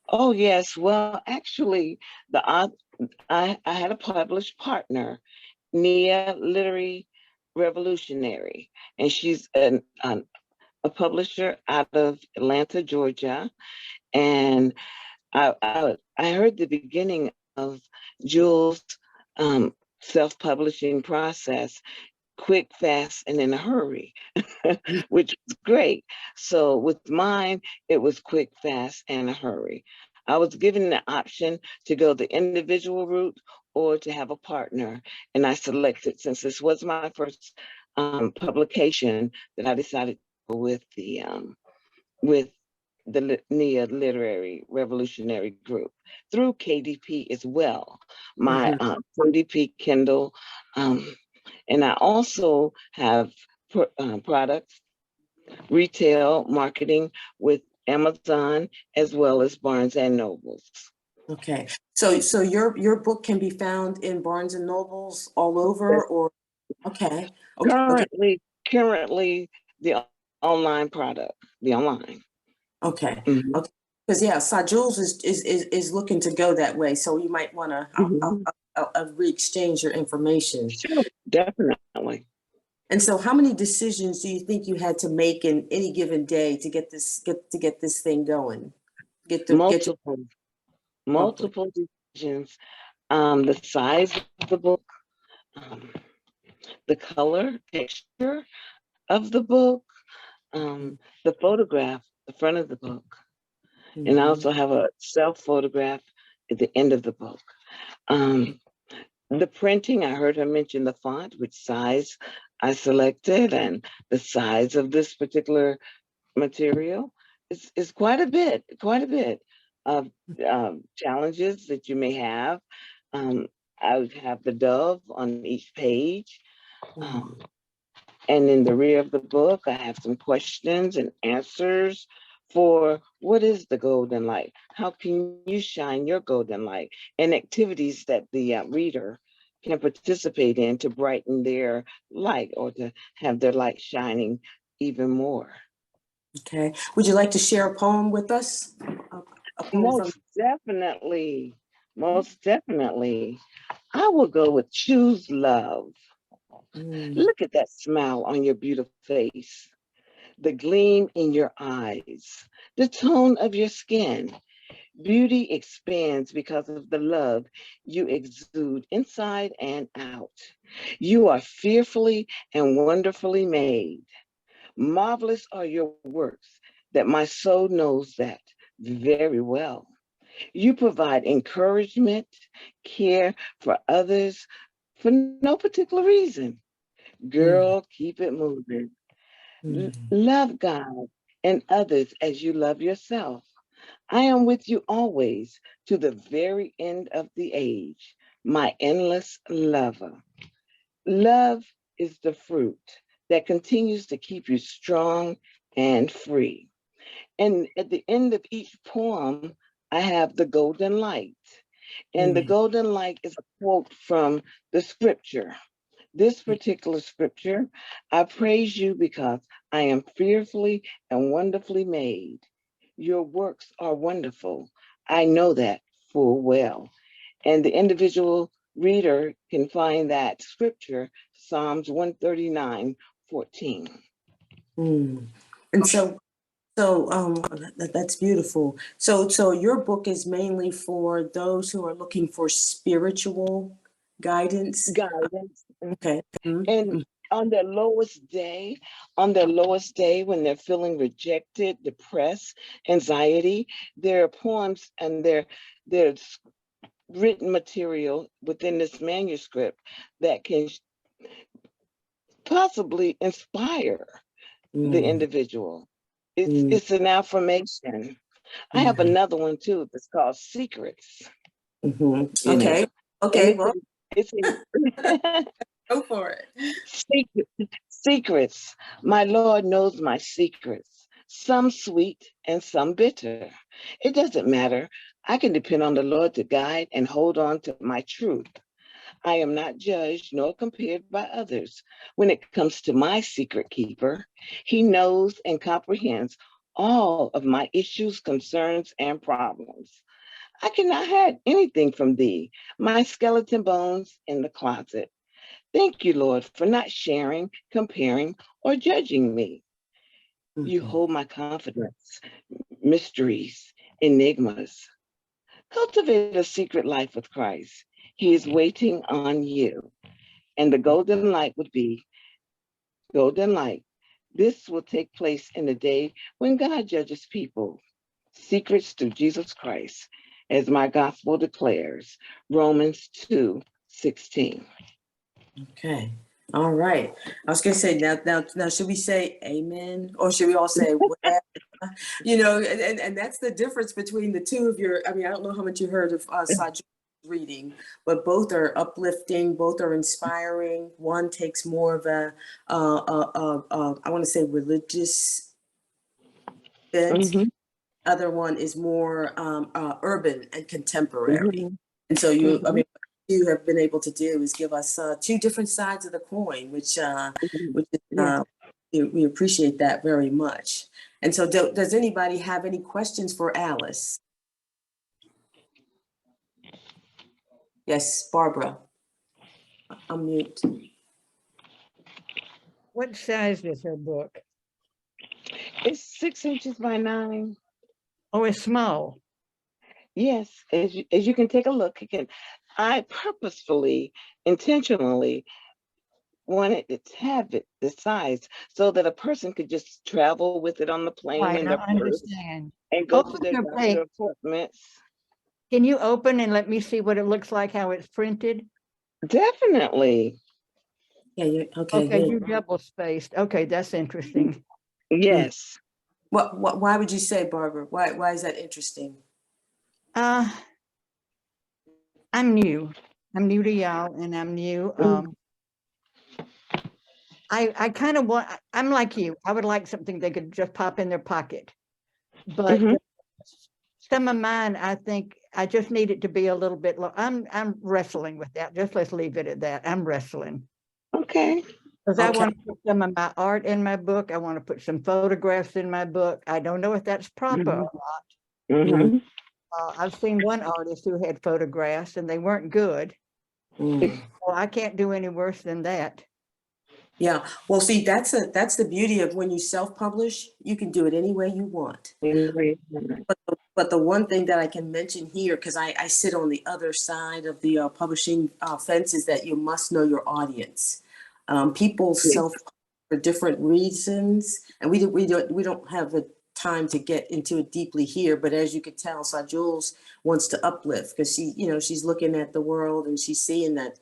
Oh, yes. Well, actually, I had a published partner, Nia Literary Revolutionary, and she's a publisher out of Atlanta, Georgia. And I heard the beginning of Jules' self-publishing process, quick, fast, and in a hurry, which was great. So with mine, it was quick, fast, and a hurry. I was given the option to go the individual route or to have a partner, and I selected, since this was my first publication, that I decided to go with the NIA Literary Revolutionary Group through KDP as well, my KDP Kindle. And I also have products, retail marketing with Amazon as well as Barnes and Nobles. Okay, so your book can be found in Barnes and Nobles all over, or okay, okay, Currently the online product, the online. okay, Mhm. okay. Because yeah, Sajul's is looking to go that way, so you might want to Mhm. re-exchange your information. Sure, definitely. And so, how many decisions do you think you had to make in any given day to get this thing going? Get your Multiple decisions. The size of the book, um, the color, texture of the book, the photograph, the front of the book. And I also have a self photograph at the end of the book. The printing, I heard her mention the font, which size I selected, and the size of this particular material is quite a bit of challenges that you may have. I have the dove on each page. And in the rear of the book, I have some questions and answers for what is the golden light? How can you shine your golden light? And activities that the reader can participate in to brighten their light or to have their light shining even more. Okay. Would you like to share a poem with us? A poem from. Most definitely. Most definitely. I will go with Choose Love. Look at that smile on your beautiful face, the gleam in your eyes, the tone of your skin. Beauty expands because of the love you exude inside and out. You are fearfully and wonderfully made. Marvelous are your works, that my soul knows that very well. You provide encouragement, care for others for no particular reason. Girl, keep it moving. Love God and others as you love yourself. I am with you always to the very end of the age, my endless lover. Love is the fruit that continues to keep you strong and free. And at the end of each poem, I have the golden light. And the golden light is a quote from the scripture. This particular scripture, I praise you because I am fearfully and wonderfully made. Your works are wonderful. I know that full well. And the individual reader can find that scripture, Psalms 139:14. And that's beautiful. So your book is mainly for those who are looking for spiritual guidance. Guidance. Okay. And on their lowest day, when they're feeling rejected, depressed, anxiety, there are poems and there's written material within this manuscript that can possibly inspire the individual. It's an affirmation. I have another one too that's called Secrets. Okay. Okay. Well, it's go for it. Secrets. My Lord knows my secrets, some sweet and some bitter. It doesn't matter. I can depend on the Lord to guide and hold on to my truth. I am not judged nor compared by others. When it comes to my secret keeper, he knows and comprehends all of my issues, concerns, and problems. I cannot hide anything from thee, my skeleton bones in the closet. Thank you, Lord, for not sharing, comparing, or judging me. You Mhm. hold my confidence, mysteries, enigmas. Cultivate a secret life with Christ. He is waiting on you. And the golden light would be golden light. This will take place in the day when God judges people. Secrets through Jesus Christ, as my gospel declares, Romans 2:16. Okay. All right. I was gonna say now should we say amen or should we all say well? You know, and that's the difference between the two of your. I mean, I don't know how much you heard of Sajid reading, but both are uplifting, both are inspiring. One takes more of a I want to say religious bent. Mhm, Other one is more urban and contemporary. mhm, And so you, I mhm, mean, what you have been able to do is give us two different sides of the coin, mhm. which is, Yeah. we appreciate that very much. And so, does anybody have any questions for Alice? Yes, Barbara. Unmute. What size is her book? It's 6 inches by 9. Oh, it's small. Yes, as you can take a look, I purposefully, intentionally wanted it to have it the size so that a person could just travel with it on the plane Right, in I their purse understand. and go to Open their your page. doctor appointments. Can you open and let me see what it looks like, how it's printed? Definitely. Yeah, okay, Okay, yeah. you double spaced. Okay, that's interesting. Yes. Why would you say, Barbara? Why is that interesting? Uh, I'm new. I'm new to y'all and I'm new. Mm, I kind of want, I'm like you. I would like something they could just pop in their pocket. But mhm. some of mine, I think I just need it to be a little bit low. I'm wrestling with that. Just let's leave it at that. I'm wrestling. Okay. Because I Okay. want to put some of my art in my book. I want to put some photographs in my book. I don't know if that's proper or Mhm. not. Mhm. I've seen one artist who had photographs and they weren't good. Mm. Well, I can't do any worse than that. Yeah. Well, see, that's the beauty of when you self-publish, you can do it any way you want. But the one thing that I can mention here, because I sit on the other side of the publishing fence, is that you must know your audience. People Yes. self for different reasons, and we don't have the time to get into it deeply here. But as you could tell, Jules wants to uplift because she's looking at the world and she's seeing that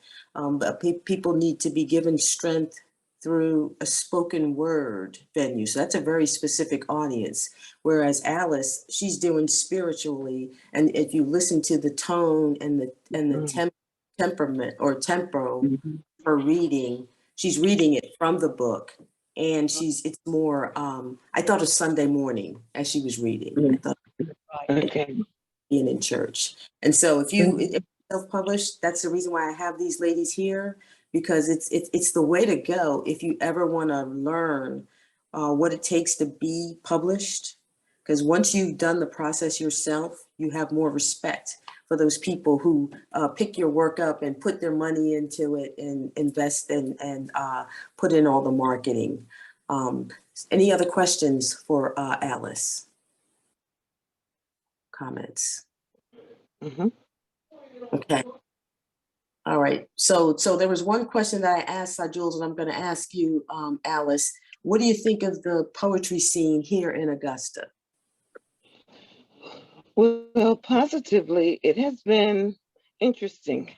people need to be given strength through a spoken word venue. So that's a very specific audience. Whereas Alice, she's doing spiritually, and if you listen to the tone and the temperament or tempo Mhm. for reading, she's reading it from the book, and it's more. I thought of Sunday morning as she was reading. I Mhm. thought Okay. being in church, and so if you Mhm. self-published, that's the reason why I have these ladies here, because it's the way to go if you ever want to learn what it takes to be published. Because once you've done the process yourself, you have more respect for those people who pick your work up and put their money into it and invest and put in all the marketing. Um, any other questions for Alice? Comments? Mhm. Okay. All right. So there was one question that I asked Jules, and I'm going to ask you, Alice. What do you think of the poetry scene here in Augusta? Well, positively, it has been interesting.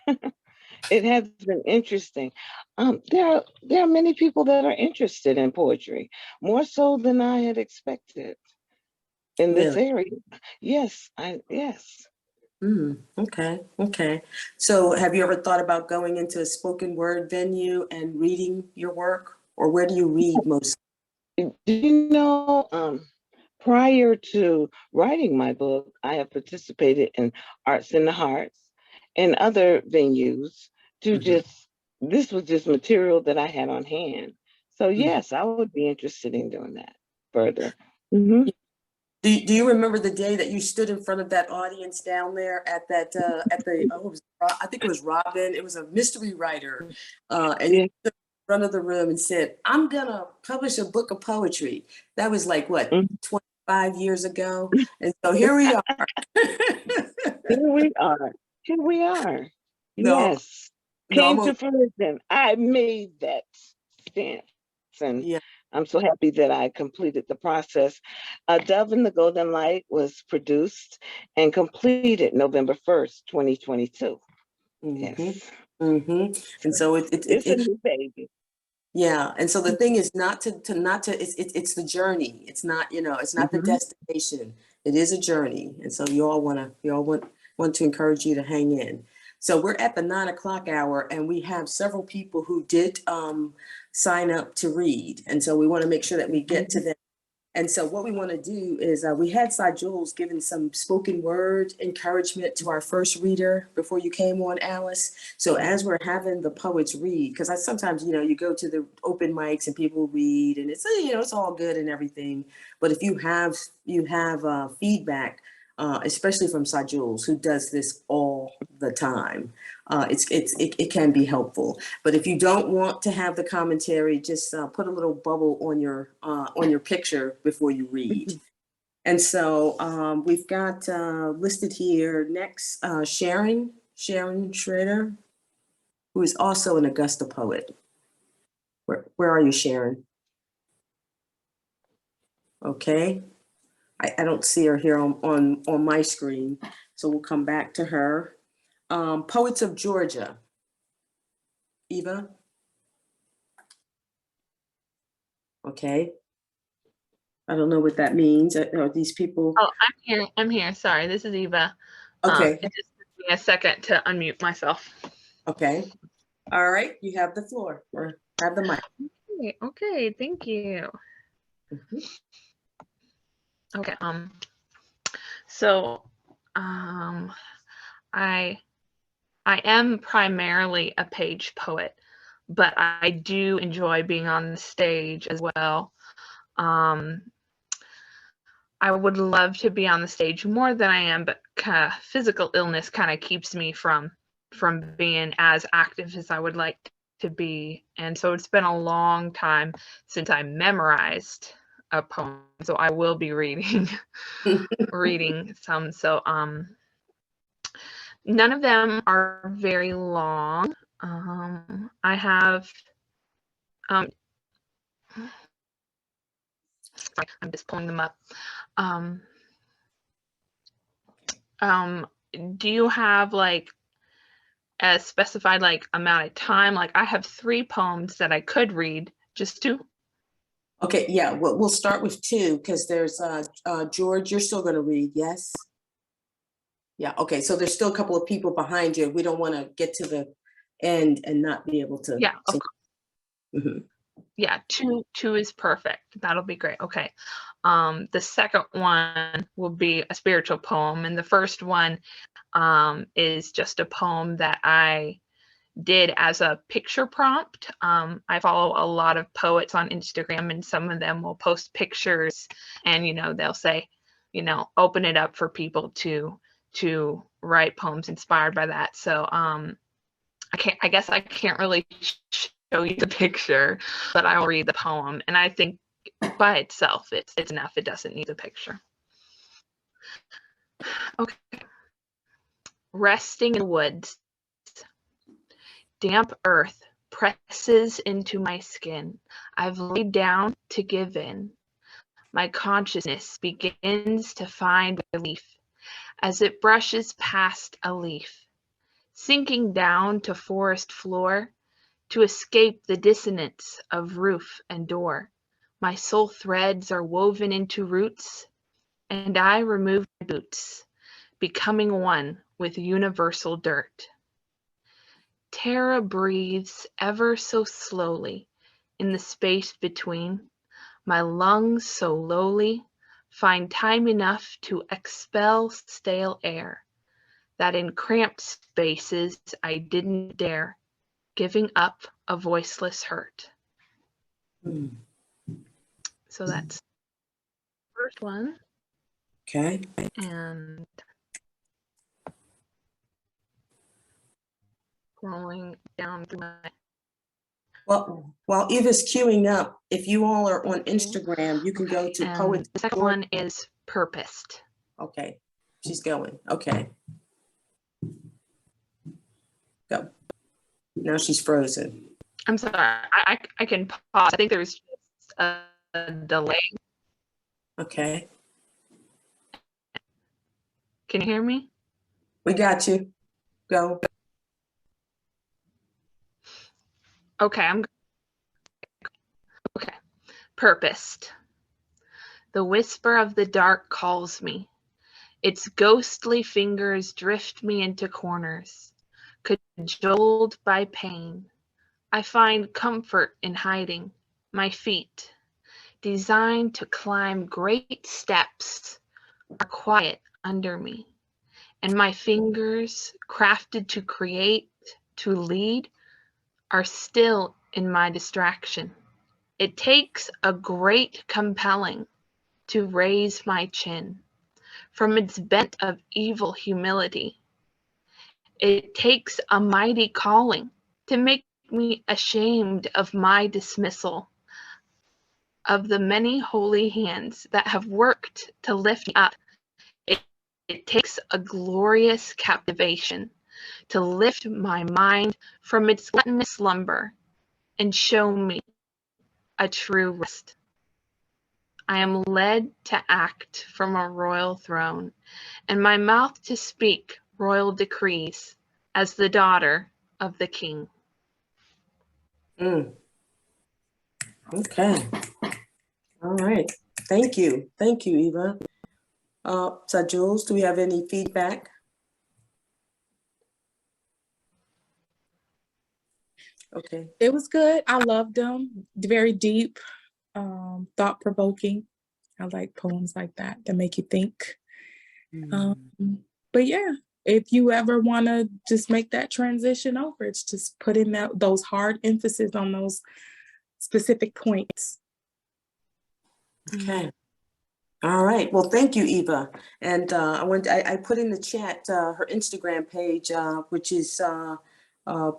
It has been interesting. There are many people that are interested in poetry, more so than I had expected in this Really? area. Yes. Okay. Okay. So have you ever thought about going into a spoken word venue and reading your work, or where do you read most? Do you know, prior to writing my book, I have participated in Arts in the Hearts and other venues to Mhm, this was just material that I had on hand. So mhm. yes, I would be interested in doing that further. Mhm. Do you remember the day that you stood in front of that audience down there at that, at the, oh, it was, I think it was Robin, it was a mystery writer. And you Yeah. stood in front of the room and said, I'm gonna publish a book of poetry. That was like, what, Mhm. 25 years ago? And so here we are. Here we are. Here we are. No, Yes. no, Came to fruition. I made that stance. And yeah. I'm so happy that I completed the process. Dove in the Golden Light was produced and completed November 1st, 2022. Mm-hmm, Yes. mm-hmm. And so It's a new baby. yeah. And so the thing is not to, it's the journey. It's not, it's not the Mhm. destination. It is a journey. And so you all want to encourage you to hang in. So we're at the 9 o'clock hour and we have several people who did sign up to read. And so we want to make sure that we get to them. And so what we want to do is we had Cy Jules giving some spoken word encouragement to our first reader before you came on, Alice. So as we're having the poets read, because I sometimes, you go to the open mics and people read and it's, it's all good and everything. But if you have feedback, especially from Cy Jules, who does this all the time, it can be helpful. But if you don't want to have the commentary, just put a little bubble on your picture before you read. And so we've got listed here next Sharon Schrader, who is also an Augusta poet. Where are you, Sharon? Okay, I don't see her here on my screen, so we'll come back to her. Poets of Georgia, Eva. Okay. I don't know what that means. Are these people? Oh, I'm here. I'm here. Sorry, this is Eva. Okay. It just took me a second to unmute myself. Okay. All right. You have the floor or have the mic. Okay. Thank you. Mhm. Okay. So, I am primarily a page poet, but I do enjoy being on the stage as well. I would love to be on the stage more than I am, but physical illness kind of keeps me from being as active as I would like to be. And so it's been a long time since I memorized a poem. So I will be reading reading some. So none of them are very long. I have sorry, I'm just pulling them up. Do you have like a specified like amount of time? Like I have 3 poems that I could read, just 2. Okay. Yeah. We'll start with 2 because there's George. You're still going to read, yes? Yeah. Okay. So there's still a couple of people behind you. We don't want to get to the end and not be able to. Yeah. So, mhm. Yeah. 2 is perfect. That'll be great. Okay. The second one will be a spiritual poem, and the first one is just a poem that I did as a picture prompt. I follow a lot of poets on Instagram, and some of them will post pictures and, they'll say, open it up for people to write poems inspired by that. So I guess I can't really show you the picture, but I'll read the poem. And I think by itself, it's enough. It doesn't need a picture. Okay. Resting in the woods. Damp earth presses into my skin. I've laid down to give in. My consciousness begins to find relief as it brushes past a leaf, sinking down to forest floor to escape the dissonance of roof and door. My soul threads are woven into roots, and I remove my boots, becoming one with universal dirt. Tara breathes ever so slowly in the space between. My lungs so lowly find time enough to expel stale air, that in cramped spaces I didn't dare, giving up a voiceless hurt. Mm. So that's the first one. Okay. And scrolling down through my Well, while Eva's queuing up, if you all are on Instagram, you can go to and Poets. the second one is purposed. Okay, she's going. Okay. Go. Now she's frozen. I'm sorry, I can pause. I think there's just a delay. Okay, Can you hear me? we got you. Go. Okay, okay. Purposed. The whisper of the dark calls me. Its ghostly fingers drift me into corners. Cajoled by pain, I find comfort in hiding. My feet, designed to climb great steps, are quiet under me. And my fingers, crafted to create, to lead, are still in my distraction. It takes a great compelling to raise my chin from its bent of evil humility. It takes a mighty calling to make me ashamed of my dismissal of the many holy hands that have worked to lift me up. It takes a glorious captivation to lift my mind from its gluttonous slumber and show me a true rest. I am led to act from a royal throne, and my mouth to speak royal decrees as the daughter of the king. Mm. Okay. All right. Thank you. Thank you, Eva. So Jules, do we have any feedback? Okay. It was good. I loved them. Very deep, thought-provoking. I like poems like that make you think. But yeah, if you ever want to just make that transition over, it's just putting those hard emphasis on those specific points. Okay. All right. Well, thank you, Eva. And I put in the chat her Instagram page, which is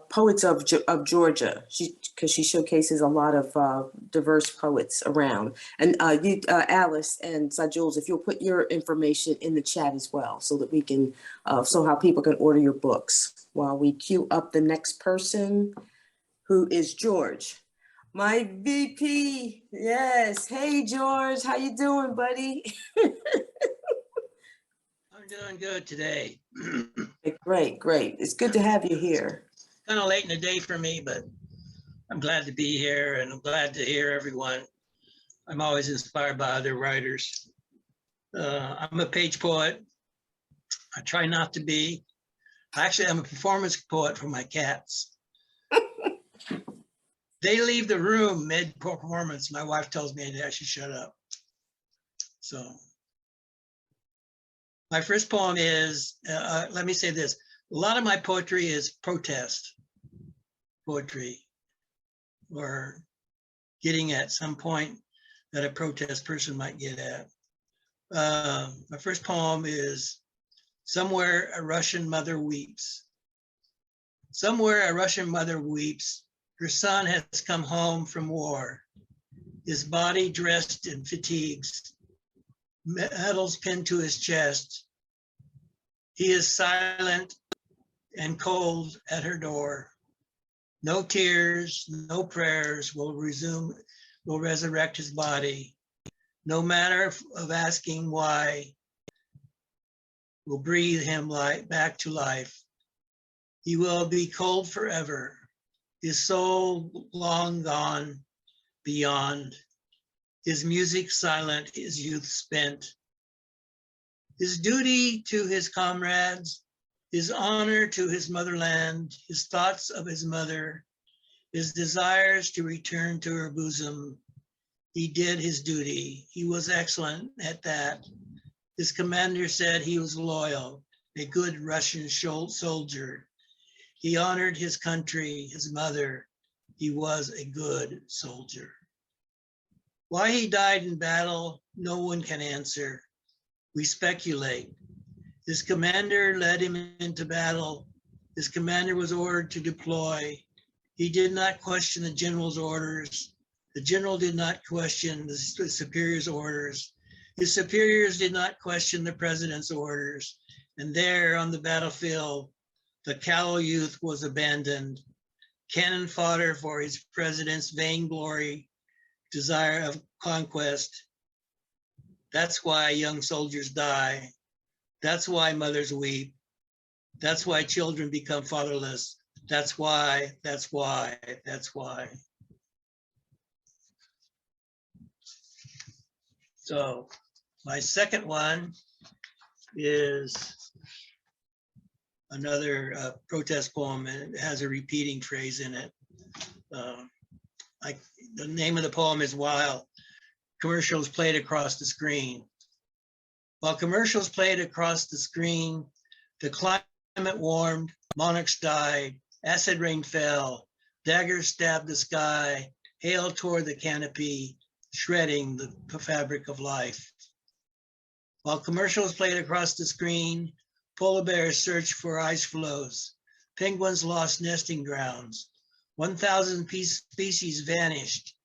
Poets of Georgia. Because she showcases a lot of diverse poets around. And you, Alice and Jules, if you'll put your information in the chat as well, so that we can, so how people can order your books while we queue up the next person, who is George. My VP, yes. Hey, George, how you doing, buddy? I'm doing good today. Great, great. It's good to have you here. Kind of late in the day for me, but I'm glad to be here and I'm glad to hear everyone. I'm always inspired by other writers. I'm a page poet. I try not to be. Actually, I'm a performance poet for my cats. They leave the room mid-performance. My wife tells me I should shut up. So my first poem is, let me say this. A lot of my poetry is protest poetry, or getting at some point that a protest person might get at. My first poem is Somewhere a Russian Mother Weeps. Somewhere a Russian mother weeps. Her son has come home from war, his body dressed in fatigues, medals pinned to his chest. He is silent and cold at her door. No tears, no prayers will resurrect his body. No matter of asking why will breathe him back to life. He will be cold forever. His soul long gone beyond, his music silent, his youth spent. His duty to his comrades, his honor to his motherland, his thoughts of his mother, his desires to return to her bosom. He did his duty. He was excellent at that. His commander said he was loyal, a good Russian soldier. He honored his country, his mother. He was a good soldier. Why he died in battle, no one can answer. We speculate. His commander led him into battle. His commander was ordered to deploy. He did not question the general's orders. The general did not question the superior's orders. His superiors did not question the president's orders. And there on the battlefield, the callow youth was abandoned, cannon fodder for his president's vainglory, desire of conquest. That's why young soldiers die. That's why mothers weep. That's why children become fatherless. That's why. So my second one is another protest poem, and it has a repeating phrase in it. The name of the poem is While Commercials Played Across the Screen. While commercials played across the screen, the climate warmed, monarchs died, acid rain fell, daggers stabbed the sky, hail tore the canopy, shredding the fabric of life. While commercials played across the screen, polar bears searched for ice floes, penguins lost nesting grounds, 1,000 species vanished,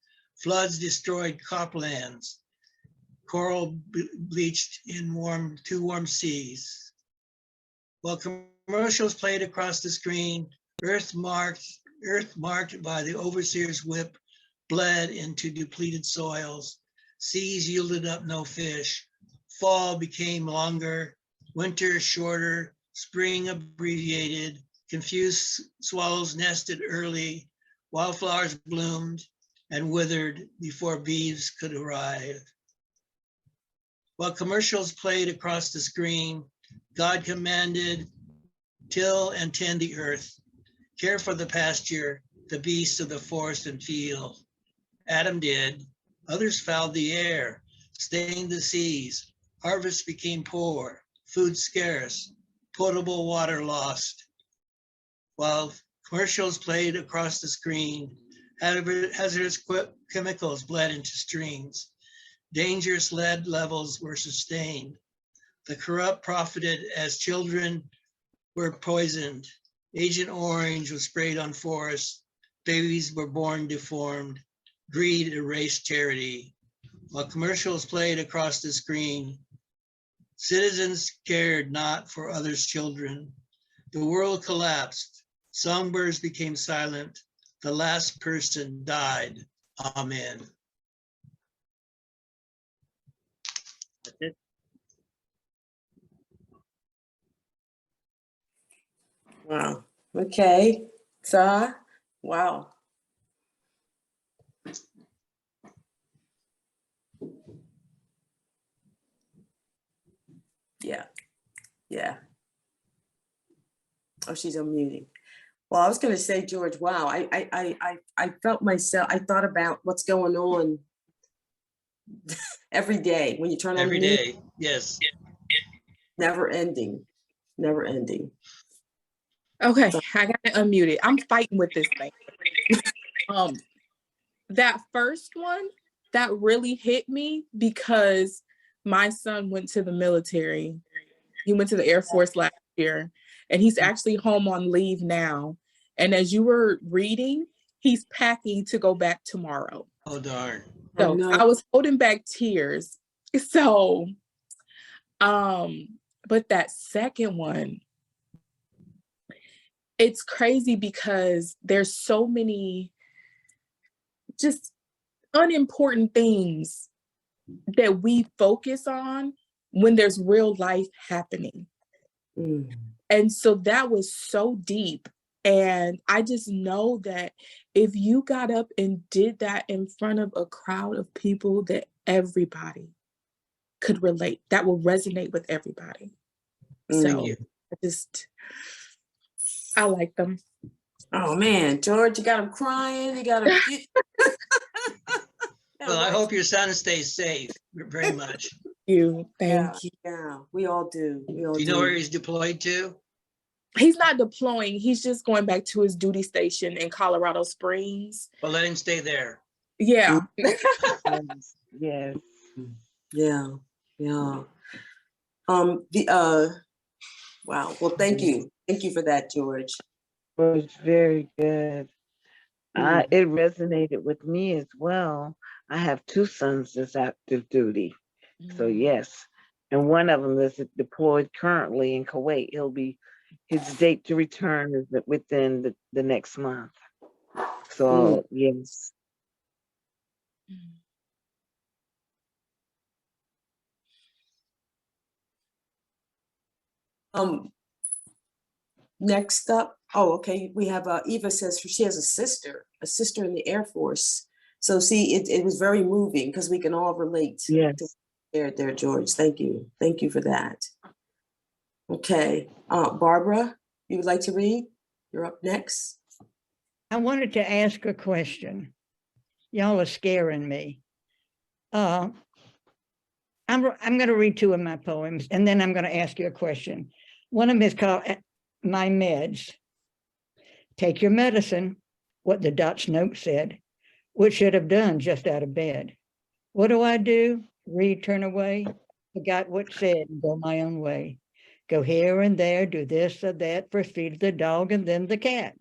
floods destroyed croplands, coral bleached in too warm seas. While commercials played across the screen, earth marked by the overseer's whip bled into depleted soils. Seas yielded up no fish. Fall became longer, winter shorter, spring abbreviated, confused swallows nested early, wildflowers bloomed and withered before bees could arrive. While commercials played across the screen, God commanded, till and tend the earth, care for the pasture, the beasts of the forest and field. Adam did, others fouled the air, stained the seas, harvests became poor, food scarce, potable water lost. While commercials played across the screen, hazardous chemicals bled into streams. Dangerous lead levels were sustained. The corrupt profited as children were poisoned. Agent Orange was sprayed on forests. Babies were born deformed. Greed erased charity. While commercials played across the screen, citizens cared not for others' children. The world collapsed. Songbirds became silent. The last person died. Amen. That's it. Wow. Okay. Sa. Wow. Yeah. Yeah. Oh, she's unmuting. Well, I was going to say, George, wow. I felt myself, I thought about what's going on every day when you turn on Every the news. day, yes. Never ending. Never ending. Okay, I got to unmute it. I'm fighting with this thing. That first one, that really hit me because my son went to the military. He went to the Air Force last year, and he's actually home on leave now. And as you were reading, he's packing to go back tomorrow. Oh, darn. So no. I was holding back tears. So, but that second one, it's crazy because there's so many just unimportant things that we focus on when there's real life happening. And so that was so deep. And I just know that if you got up and did that in front of a crowd of people, that everybody could relate, that will resonate with everybody. So I like them. Oh man, George, you got him crying. You got him. Well, I hope your son stays safe very much. Thank you. Yeah, we all do. We all Do you know where he's deployed to? He's not deploying. He's just going back to his duty station in Colorado Springs. Well, let him stay there. Yeah. Yes. Yeah. Yeah. Wow, well, thank you. Thank you for that, George. Was very good. Mm. It resonated with me as well. I have two sons that's active duty. So yes, and one of them is deployed currently in Kuwait. His date to return is within the next month. So yes. Next up, oh, okay, we have Eva says she has a sister in the Air Force. So see, it was very moving because we can all relate to Yes. there, George. Thank you. Thank you for that. Okay, Barbara, you would like to read? You're up next. I wanted to ask a question. Y'all are scaring me. I'm going to read two of my poems, and then I'm going to ask you a question. One of them is called My Meds. Take your medicine, what the doc's note said, what should have done just out of bed. What do? Read, turn away, forgot what said, and go my own way. Go here and there, do this or that, first feed the dog and then the cat.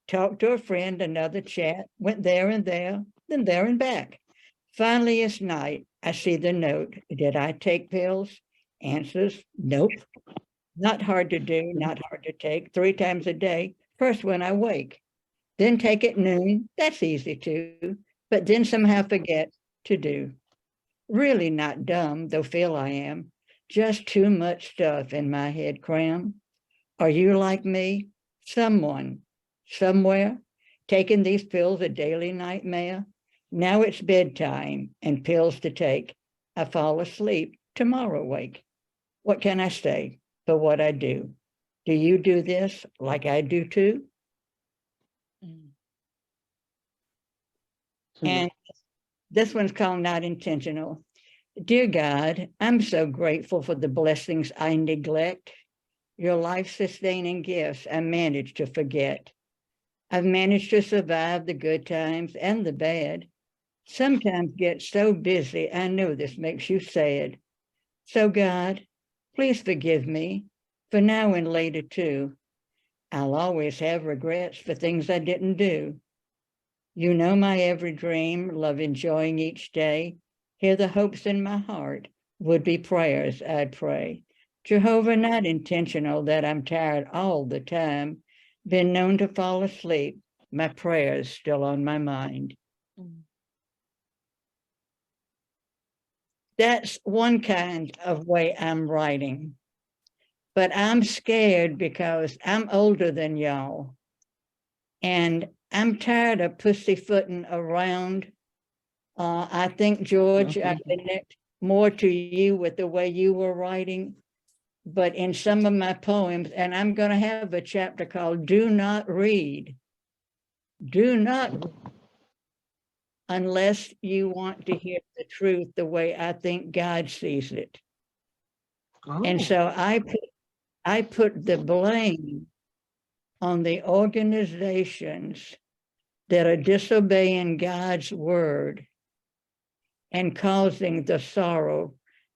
Talk to a friend, another chat, went there and there, then there and back. Finally, it's night. I see the note. Did I take pills? Answers, nope. Not hard to do, not hard to take. 3 times a day. First when I wake. Then take at noon. That's easy too. But then somehow forget to do. Really not dumb, though feel I am. Just too much stuff in my head cram. Are you like me? Someone, somewhere, taking these pills a daily nightmare? Now it's bedtime and pills to take. I fall asleep, tomorrow wake. What can I say for what I do? Do you do this like I do too? And this one's called Not Intentional. Dear God, I'm so grateful for the blessings I neglect. Your life-sustaining gifts I managed to forget. I've managed to survive the good times and the bad. Sometimes get so busy, I know this makes you sad. So God, please forgive me for now and later too. I'll always have regrets for things I didn't do. You know my every dream, love enjoying each day. Hear the hopes in my heart, would be prayers I'd pray. Jehovah, not intentional that I'm tired all the time. Been known to fall asleep, my prayers still on my mind. That's one kind of way I'm writing. But I'm scared because I'm older than y'all. And I'm tired of pussyfooting around. I think, George, I connect more to you with the way you were writing. But in some of my poems, and I'm going to have a chapter called Do Not Read. Do not, unless you want to hear the truth the way I think God sees it. And so I put the blame on the organizations that are disobeying God's word and causing the sorrow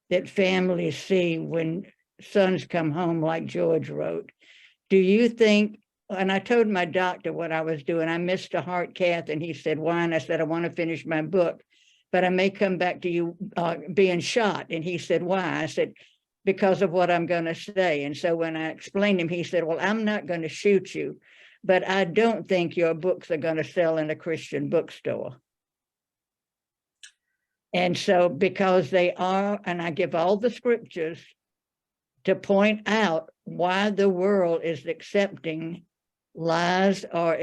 that families see when sons come home, like George wrote. Do you think, and I told my doctor what I was doing, I missed a heart cath, and he said, why? And I said, I want to finish my book, but I may come back to you being shot. And he said, why? I said, because of what I'm going to say. And so when I explained him, he said, well, I'm not going to shoot you, but I don't think your books are going to sell in a Christian bookstore. And so because they are, and I give all the scriptures to point out why the world is accepting lies or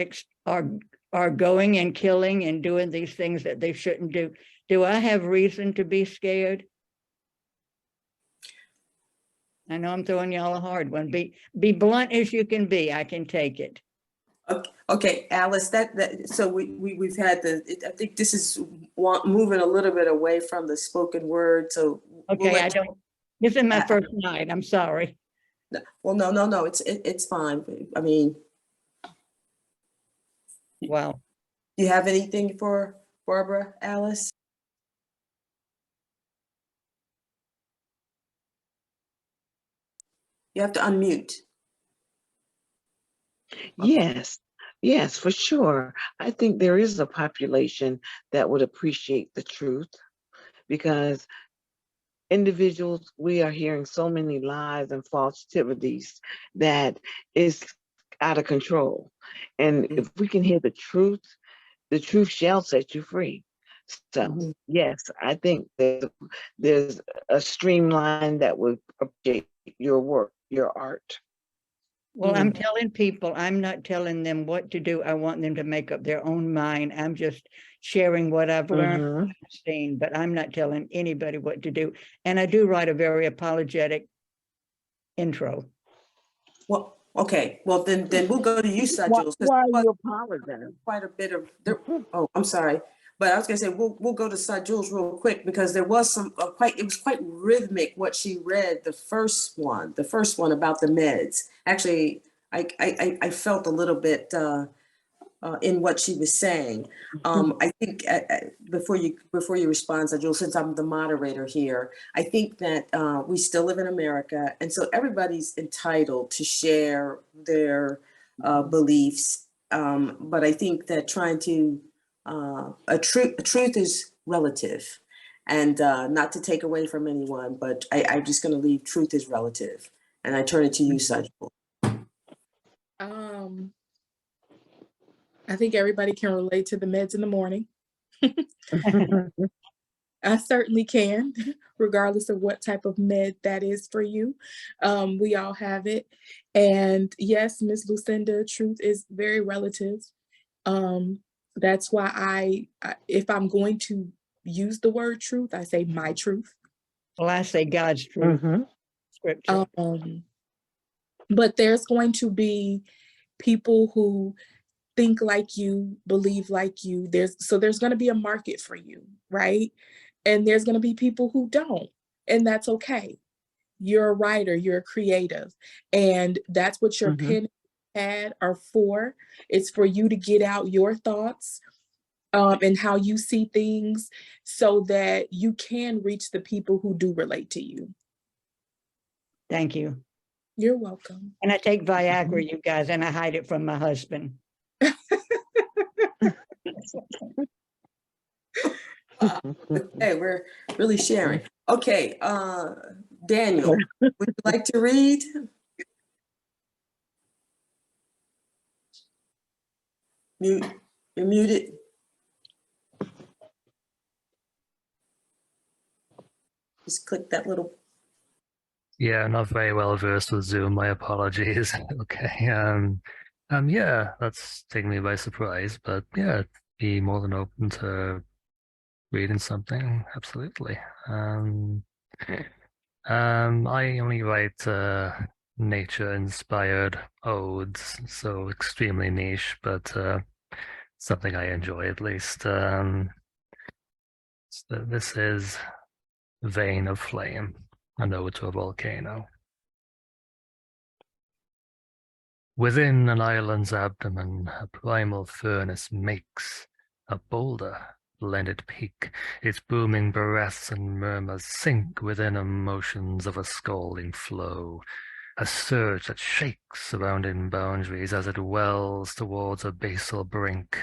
are going and killing and doing these things that they shouldn't do. Do I have reason to be scared? I know I'm throwing y'all a hard one. Be blunt as you can be. I can take it. Okay, Alice, so we've had I think this is moving a little bit away from the spoken word. So okay, this is my first night. I'm sorry. Well, no, it's fine. I mean, wow. Do you have anything for Barbara, Alice? You have to unmute. Yes, yes, for sure. I think there is a population that would appreciate the truth because individuals, we are hearing so many lies and falsities that is out of control. And Mhm. if we can hear the truth shall set you free. So Mhm. yes, I think there's a streamline that would appreciate your work, your art. Well, I'm telling people, I'm not telling them what to do. I want them to make up their own mind. I'm just sharing what I've learned, Mhm. what I've seen, but I'm not telling anybody what to do. And I do write a very apologetic intro. Well, okay, well, then we'll go to you, Jules, because Why are you apologizing? quite a bit of there. Oh, I'm sorry, but I was gonna say we'll go to Jules real quick because there was some it was quite rhythmic what she read, the first one about the meds. Actually, I felt a little bit in what she was saying. I think before you respond, Jules, since I'm the moderator here, I think that we still live in America, and so everybody's entitled to share their beliefs. But I think that trying to a truth is relative, and not to take away from anyone, but I'm just going to leave truth is relative, and I turn it to you, Sajul. I think everybody can relate to the meds in the morning. I certainly can, regardless of what type of med that is for you. We all have it. And yes, Miss Lucinda, truth is very relative. That's why if I'm going to use the word truth, I say my truth. Well, I say God's truth. Scripture. But there's going to be people who think like you, believe like you. There's going to be a market for you, right? And there's going to be people who don't, and that's okay. You're a writer, you're a creative, and that's what your pen and pad are for. It's for you to get out your thoughts and how you see things so that you can reach the people who do relate to you. Thank you. You're welcome. And I take Viagra, you guys, and I hide it from my husband. Okay, we're really sharing. Okay, Daniel, would you like to read? You're muted. Just click that little. Yeah, not very well versed with Zoom. My apologies. Okay. Yeah, that's taking me by surprise, but yeah, be more than open to reading something. Absolutely. I only write nature-inspired odes, so extremely niche, but something I enjoy at least. So this is Vein of Flame, an ode to a volcano. Within an island's abdomen, a primal furnace makes a bolder, blended peak. Its booming breaths and murmurs sink within emotions of a scalding flow, a surge that shakes surrounding boundaries as it wells towards a basal brink.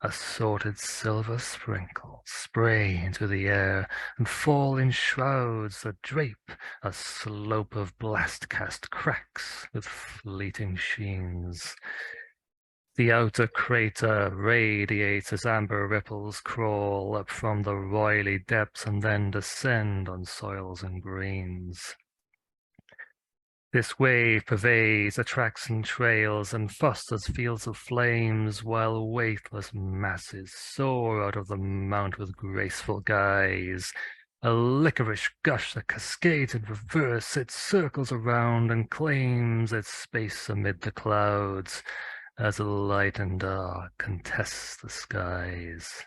Assorted silver sprinkles spray into the air and fall in shrouds that drape a slope of blast-cast cracks with fleeting sheens. The outer crater radiates as amber ripples crawl up from the roily depths and then descend on soils and greens. This wave pervades, attracts and trails, and fosters fields of flames, while weightless masses soar out of the mount with graceful guise. A liquorish gush that cascades in reverse, it circles around and claims its space amid the clouds, as light and dark contest the skies.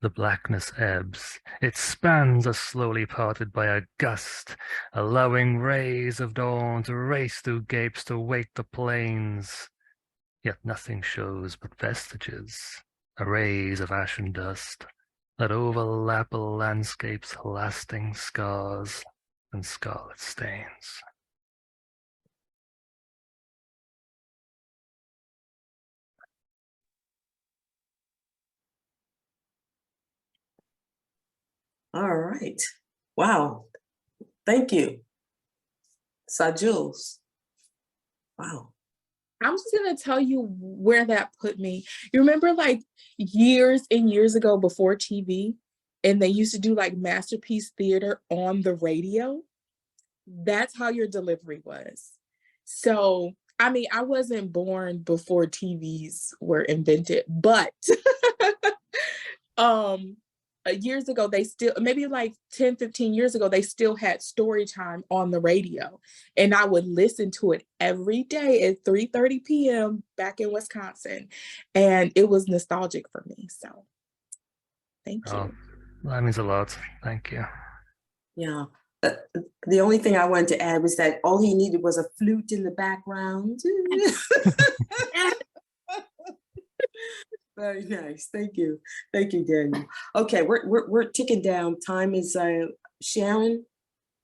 The blackness ebbs. Its spans are slowly parted by a gust, allowing rays of dawn to race through gapes to wake the plains. Yet nothing shows but vestiges, arrays of ash and dust, that overlap a landscape's lasting scars. and scarlet stains. All right. Wow. Thank you. Jules. Wow. I'm just gonna tell you where that put me. You remember like years and years ago before TV, and they used to do like Masterpiece Theater on the radio? That's how your delivery was. So, I mean, I wasn't born before TVs were invented, but years ago, they still, maybe like 10, 15 years ago, they still had story time on the radio. And I would listen to it every day at 3:30 p.m. back in Wisconsin. And it was nostalgic for me. So thank Oh, you. that means a lot. Thank you. Yeah. The only thing I wanted to add was that all he needed was a flute in the background. Very nice. Thank you. Thank you, Daniel. Okay, we're ticking down. Time is Sharon.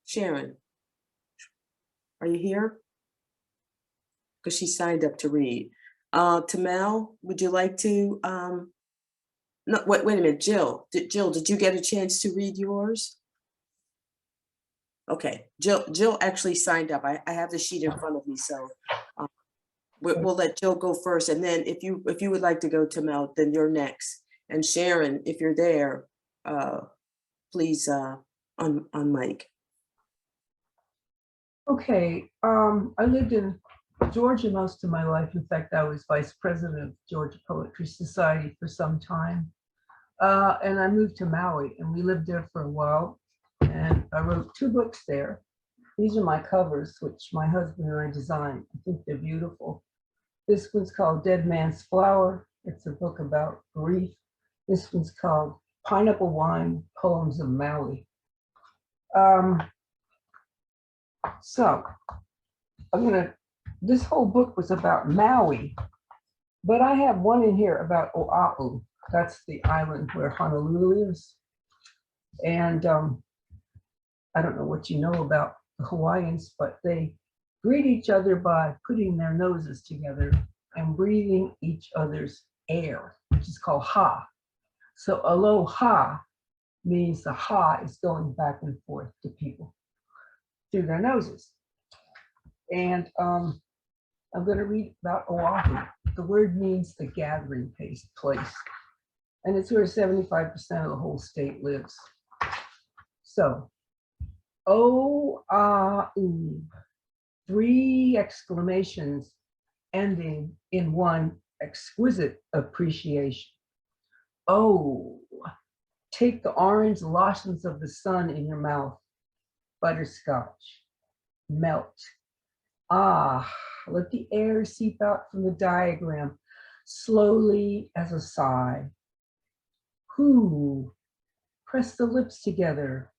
Sharon, are you here? Because she signed up to read. Tamel, would you like to no, wait a minute, Jill. Jill, did you get a chance to read yours? Okay, Jill actually signed up. I have the sheet in front of me, so we'll let Jill go first, and then if you would like to go, Tamel, then you're next. And Sharon, if you're there, please on mic. Okay, I lived in Georgia most of my life. In fact, I was vice president of Georgia Poetry Society for some time. And I moved to Maui, and we lived there for a while. And I wrote 2 books there. These are my covers, which my husband and I designed. I think they're beautiful. This one's called Dead Man's Flower. It's a book about grief. This one's called Pineapple Wine, Poems of Maui. So this whole book was about Maui, but I have one in here about Oahu. That's the island where Honolulu is. And I don't know what you know about the Hawaiians, but they greet each other by putting their noses together and breathing each other's air, which is called ha. So aloha means the ha is going back and forth to people through their noses. And I'm going to read about Oahu. The word means the gathering place. And it's where 75% of the whole state lives. So, Oahu, 3 exclamations ending in one exquisite appreciation. Oh, take the orange lotions of the sun in your mouth, butterscotch, melt. Ah, let the air seep out from the diagram slowly as a sigh. Whoo, press the lips together,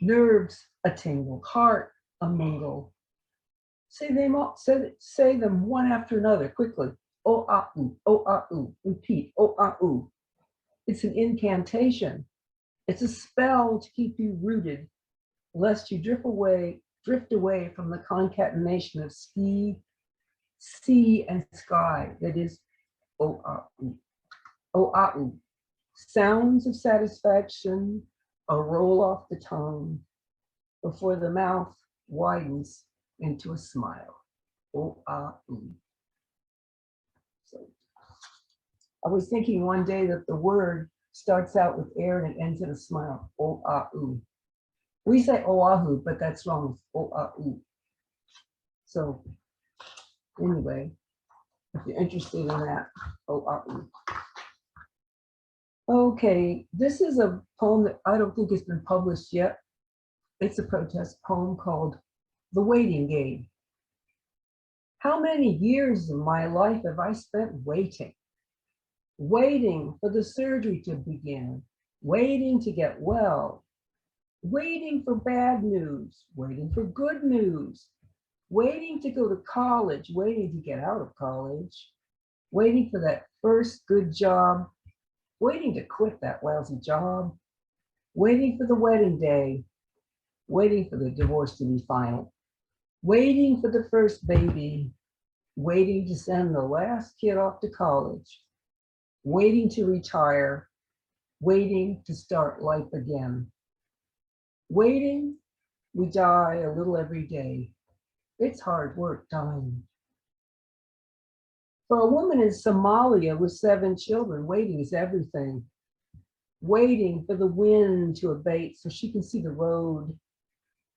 nerves a tingle, heart a mingle. Say them all, say them one after another quickly. Oahu, Oahu, repeat, Oahu. It's an incantation. It's a spell to keep you rooted, lest you drift away from the concatenation of sea and sky that is Oahu. Oahu. Sounds of satisfaction, a roll off the tongue before the mouth widens into a smile. Oahu. So I was thinking one day that the word starts out with air and it ends in a smile. Oahu. We say Oahu, but that's wrong. It's Oahu. So anyway, if you're interested in that, Oahu. Okay, this is a poem that I don't think has been published yet. It's a protest poem called The Waiting Game. How many years of my life have I spent waiting? Waiting for the surgery to begin, waiting to get well, waiting for bad news, waiting for good news, waiting to go to college, waiting to get out of college, waiting for that first good job, waiting to quit that lousy job, waiting for the wedding day, waiting for the divorce to be final, waiting for the first baby, waiting to send the last kid off to college, waiting to retire, waiting to start life again. Waiting, we die a little every day. It's hard work dying. For a woman in Somalia with 7 children, waiting is everything. Waiting for the wind to abate so she can see the road.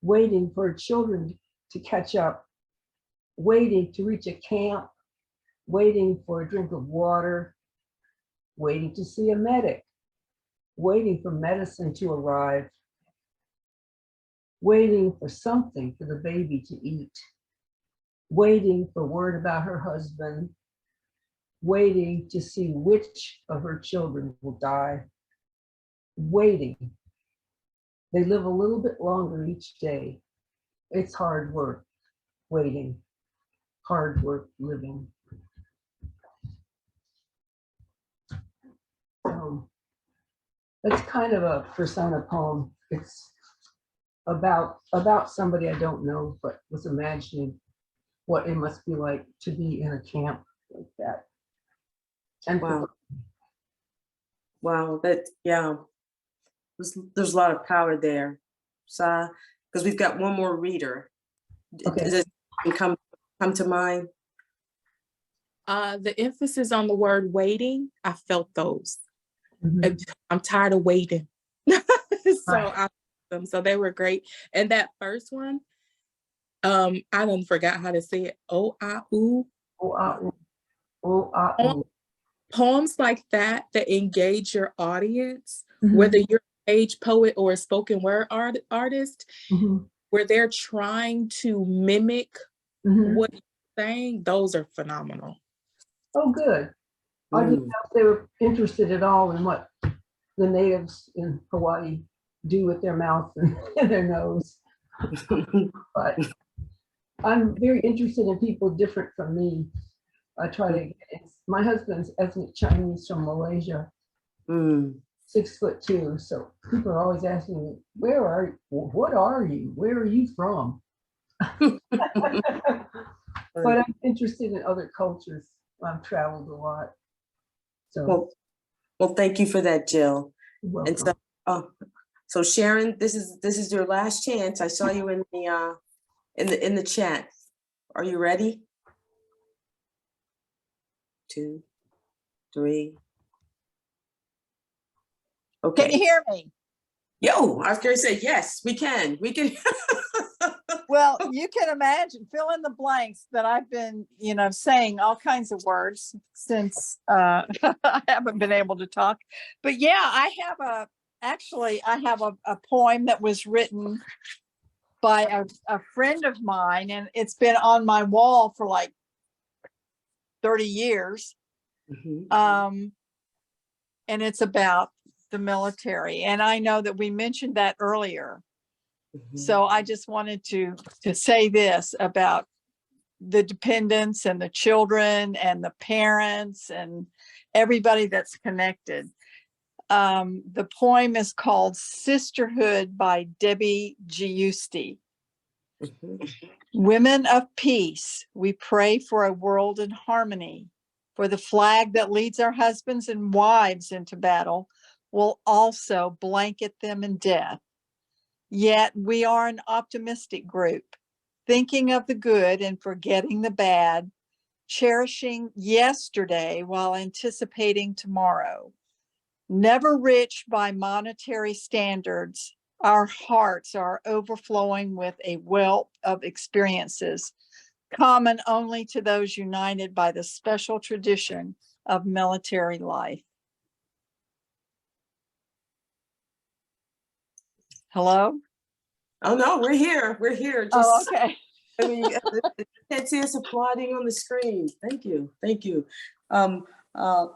Waiting for her children to catch up. Waiting to reach a camp. Waiting for a drink of water. Waiting to see a medic. Waiting for medicine to arrive. Waiting for something for the baby to eat. Waiting for word about her husband. Waiting to see which of her children will die. Waiting. They live a little bit longer each day. It's hard work, waiting. Hard work living. That's kind of a persona poem. It's about somebody I don't know, but was imagining what it must be like to be in a camp like that. And Wow. Wow, that, yeah. There's a lot of power there. So, because we've got one more reader. Okay. Does it come to mind? The emphasis on the word waiting, I felt those. Mhm. I'm tired of waiting. So Right. so they were great. And that first one, I done forgot how to say it. O-I-U. Poems like that engage your audience, Mhm. whether you're a page poet or a spoken word artist, Mhm. where they're trying to mimic Mhm. what you're saying, those are phenomenal. Oh, good. I didn't Mm. know if they were interested at all in what the natives in Hawaii do with their mouth and their nose. But I'm very interested in people different from me. I try to, my husband's ethnic Chinese from Malaysia, Mm. 6'2". So people are always asking me, what are you? Where are you from? But I'm interested in other cultures. I've traveled a lot. So Well, thank you for that, Jill. you're And welcome. so Sharon, this is your last chance. I saw you in the chat. Are you ready? 2, 3. Okay. Can you hear me? Yo, I was going to say, yes, we can. We can. Well, you can imagine, fill in the blanks that I've been, saying all kinds of words since I haven't been able to talk. But yeah, I have a poem that was written by a friend of mine, and it's been on my wall for like 30 years. Mhm. And it's about the military. And I know that we mentioned that earlier. So I just wanted to say this about the dependents and the children and the parents and everybody that's connected. The poem is called Sisterhood by Debbie Giusti. Women of peace, we pray for a world in harmony, for the flag that leads our husbands and wives into battle will also blanket them in death. Yet we are an optimistic group, thinking of the good and forgetting the bad, cherishing yesterday while anticipating tomorrow. Never rich by monetary standards, our hearts are overflowing with a wealth of experiences, common only to those united by the special tradition of military life. Hello? Oh no, we're here. We're here. Oh, okay. I mean, you can't see us applauding on the screen. Thank you. Thank you. Wow,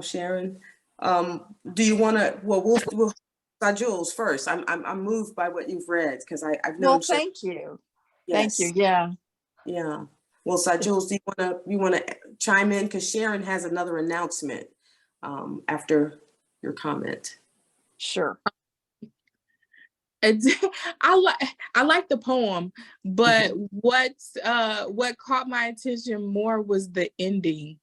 Sharon. Do you want to? Well, we'll Jules first. I'm moved by what you've read because I've known. Well, thank you. Yes. Thank you. Yeah. Yeah. Well, Jules, do you want to chime in because Sharon has another announcement after your comment. Sure. I like the poem, but what caught my attention more was the ending.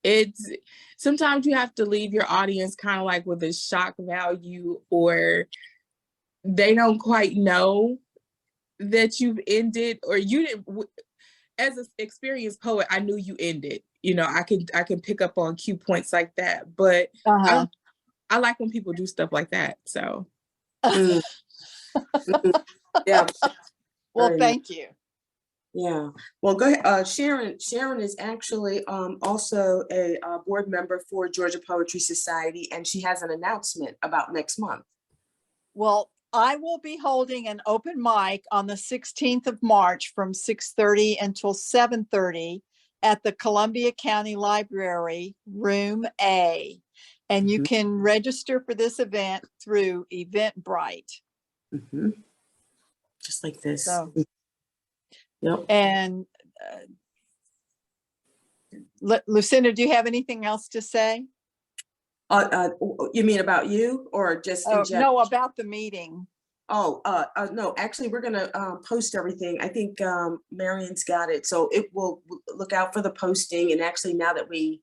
It's sometimes you have to leave your audience kind of like with a shock value, or they don't quite know that you've ended, or you didn't. As an experienced poet, I knew you ended. You know, I can pick up on cue points like that, but Uh-huh. I like when people do stuff like that. So Mm. Yeah. Well, Very nice. thank you. Yeah, well, go ahead. Sharon is actually also a board member for Georgia Poetry Society, and she has an announcement about next month. Well, I will be holding an open mic on the 16th of March from 6:30 until 7:30 at the Columbia County Library, Room A. And you can register for this event through Eventbrite. Just like this. So, Yep. and Lucinda, do you have anything else to say? You mean about you, or just in general? No, about the meeting. No, actually, we're gonna post everything. I think Marion's got it, so it will look out for the posting. And actually, now that we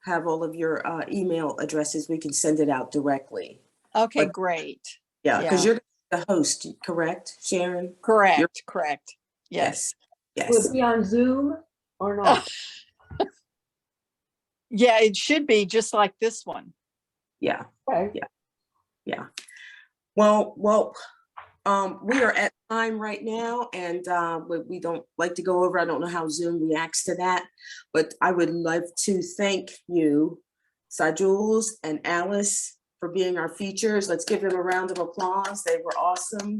have all of your email addresses, we can send it out directly. Okay, But- great. Yeah, because you're the host, correct, Sharon? Correct, correct. Yes. Will Yes. it be on Zoom or not? Yeah, it should be just like this one. Yeah. Okay. Yeah. Well, we are at time right now, and we don't like to go over. I don't know how Zoom reacts to that, but I would love to thank you, Sajules and Alice, for being our features. Let's give them a round of applause. They were awesome.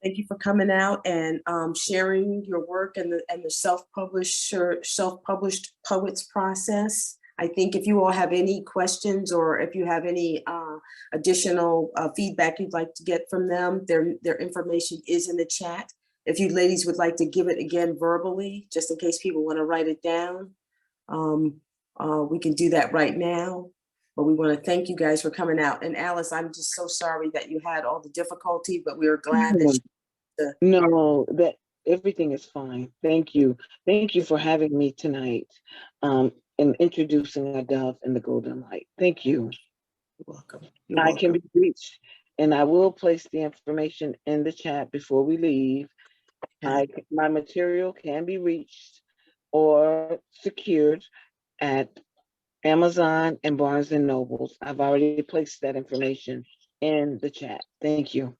Thank you for coming out and sharing your work and the self-published poets process. I think if you all have any questions, or if you have any additional feedback you'd like to get from them, their information is in the chat. If you ladies would like to give it again verbally, just in case people want to write it down, we can do that right now. But we want to thank you guys for coming out. And Alice, I'm just so sorry that you had all the difficulty, but we are glad that No, that everything is fine. Thank you. Thank you for having me tonight and introducing A Dove in the Golden Light. Thank you. You're welcome. I can be reached, and I will place the information in the chat before we leave. My material can be reached or secured at Amazon and Barnes and Nobles. I've already placed that information in the chat. Thank you.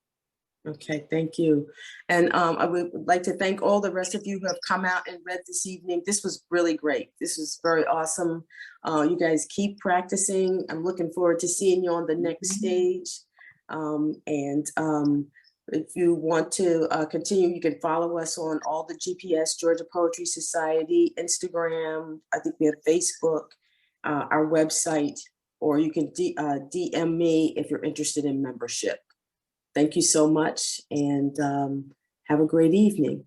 Okay, thank you. And I would like to thank all the rest of you who have come out and read this evening. This was really great. This was very awesome. You guys keep practicing. I'm looking forward to seeing you on the next stage. If you want to continue, you can follow us on all the GPS, Georgia Poetry Society, Instagram. I think we have Facebook, our website, or you can DM me if you're interested in membership. Thank you so much, and have a great evening.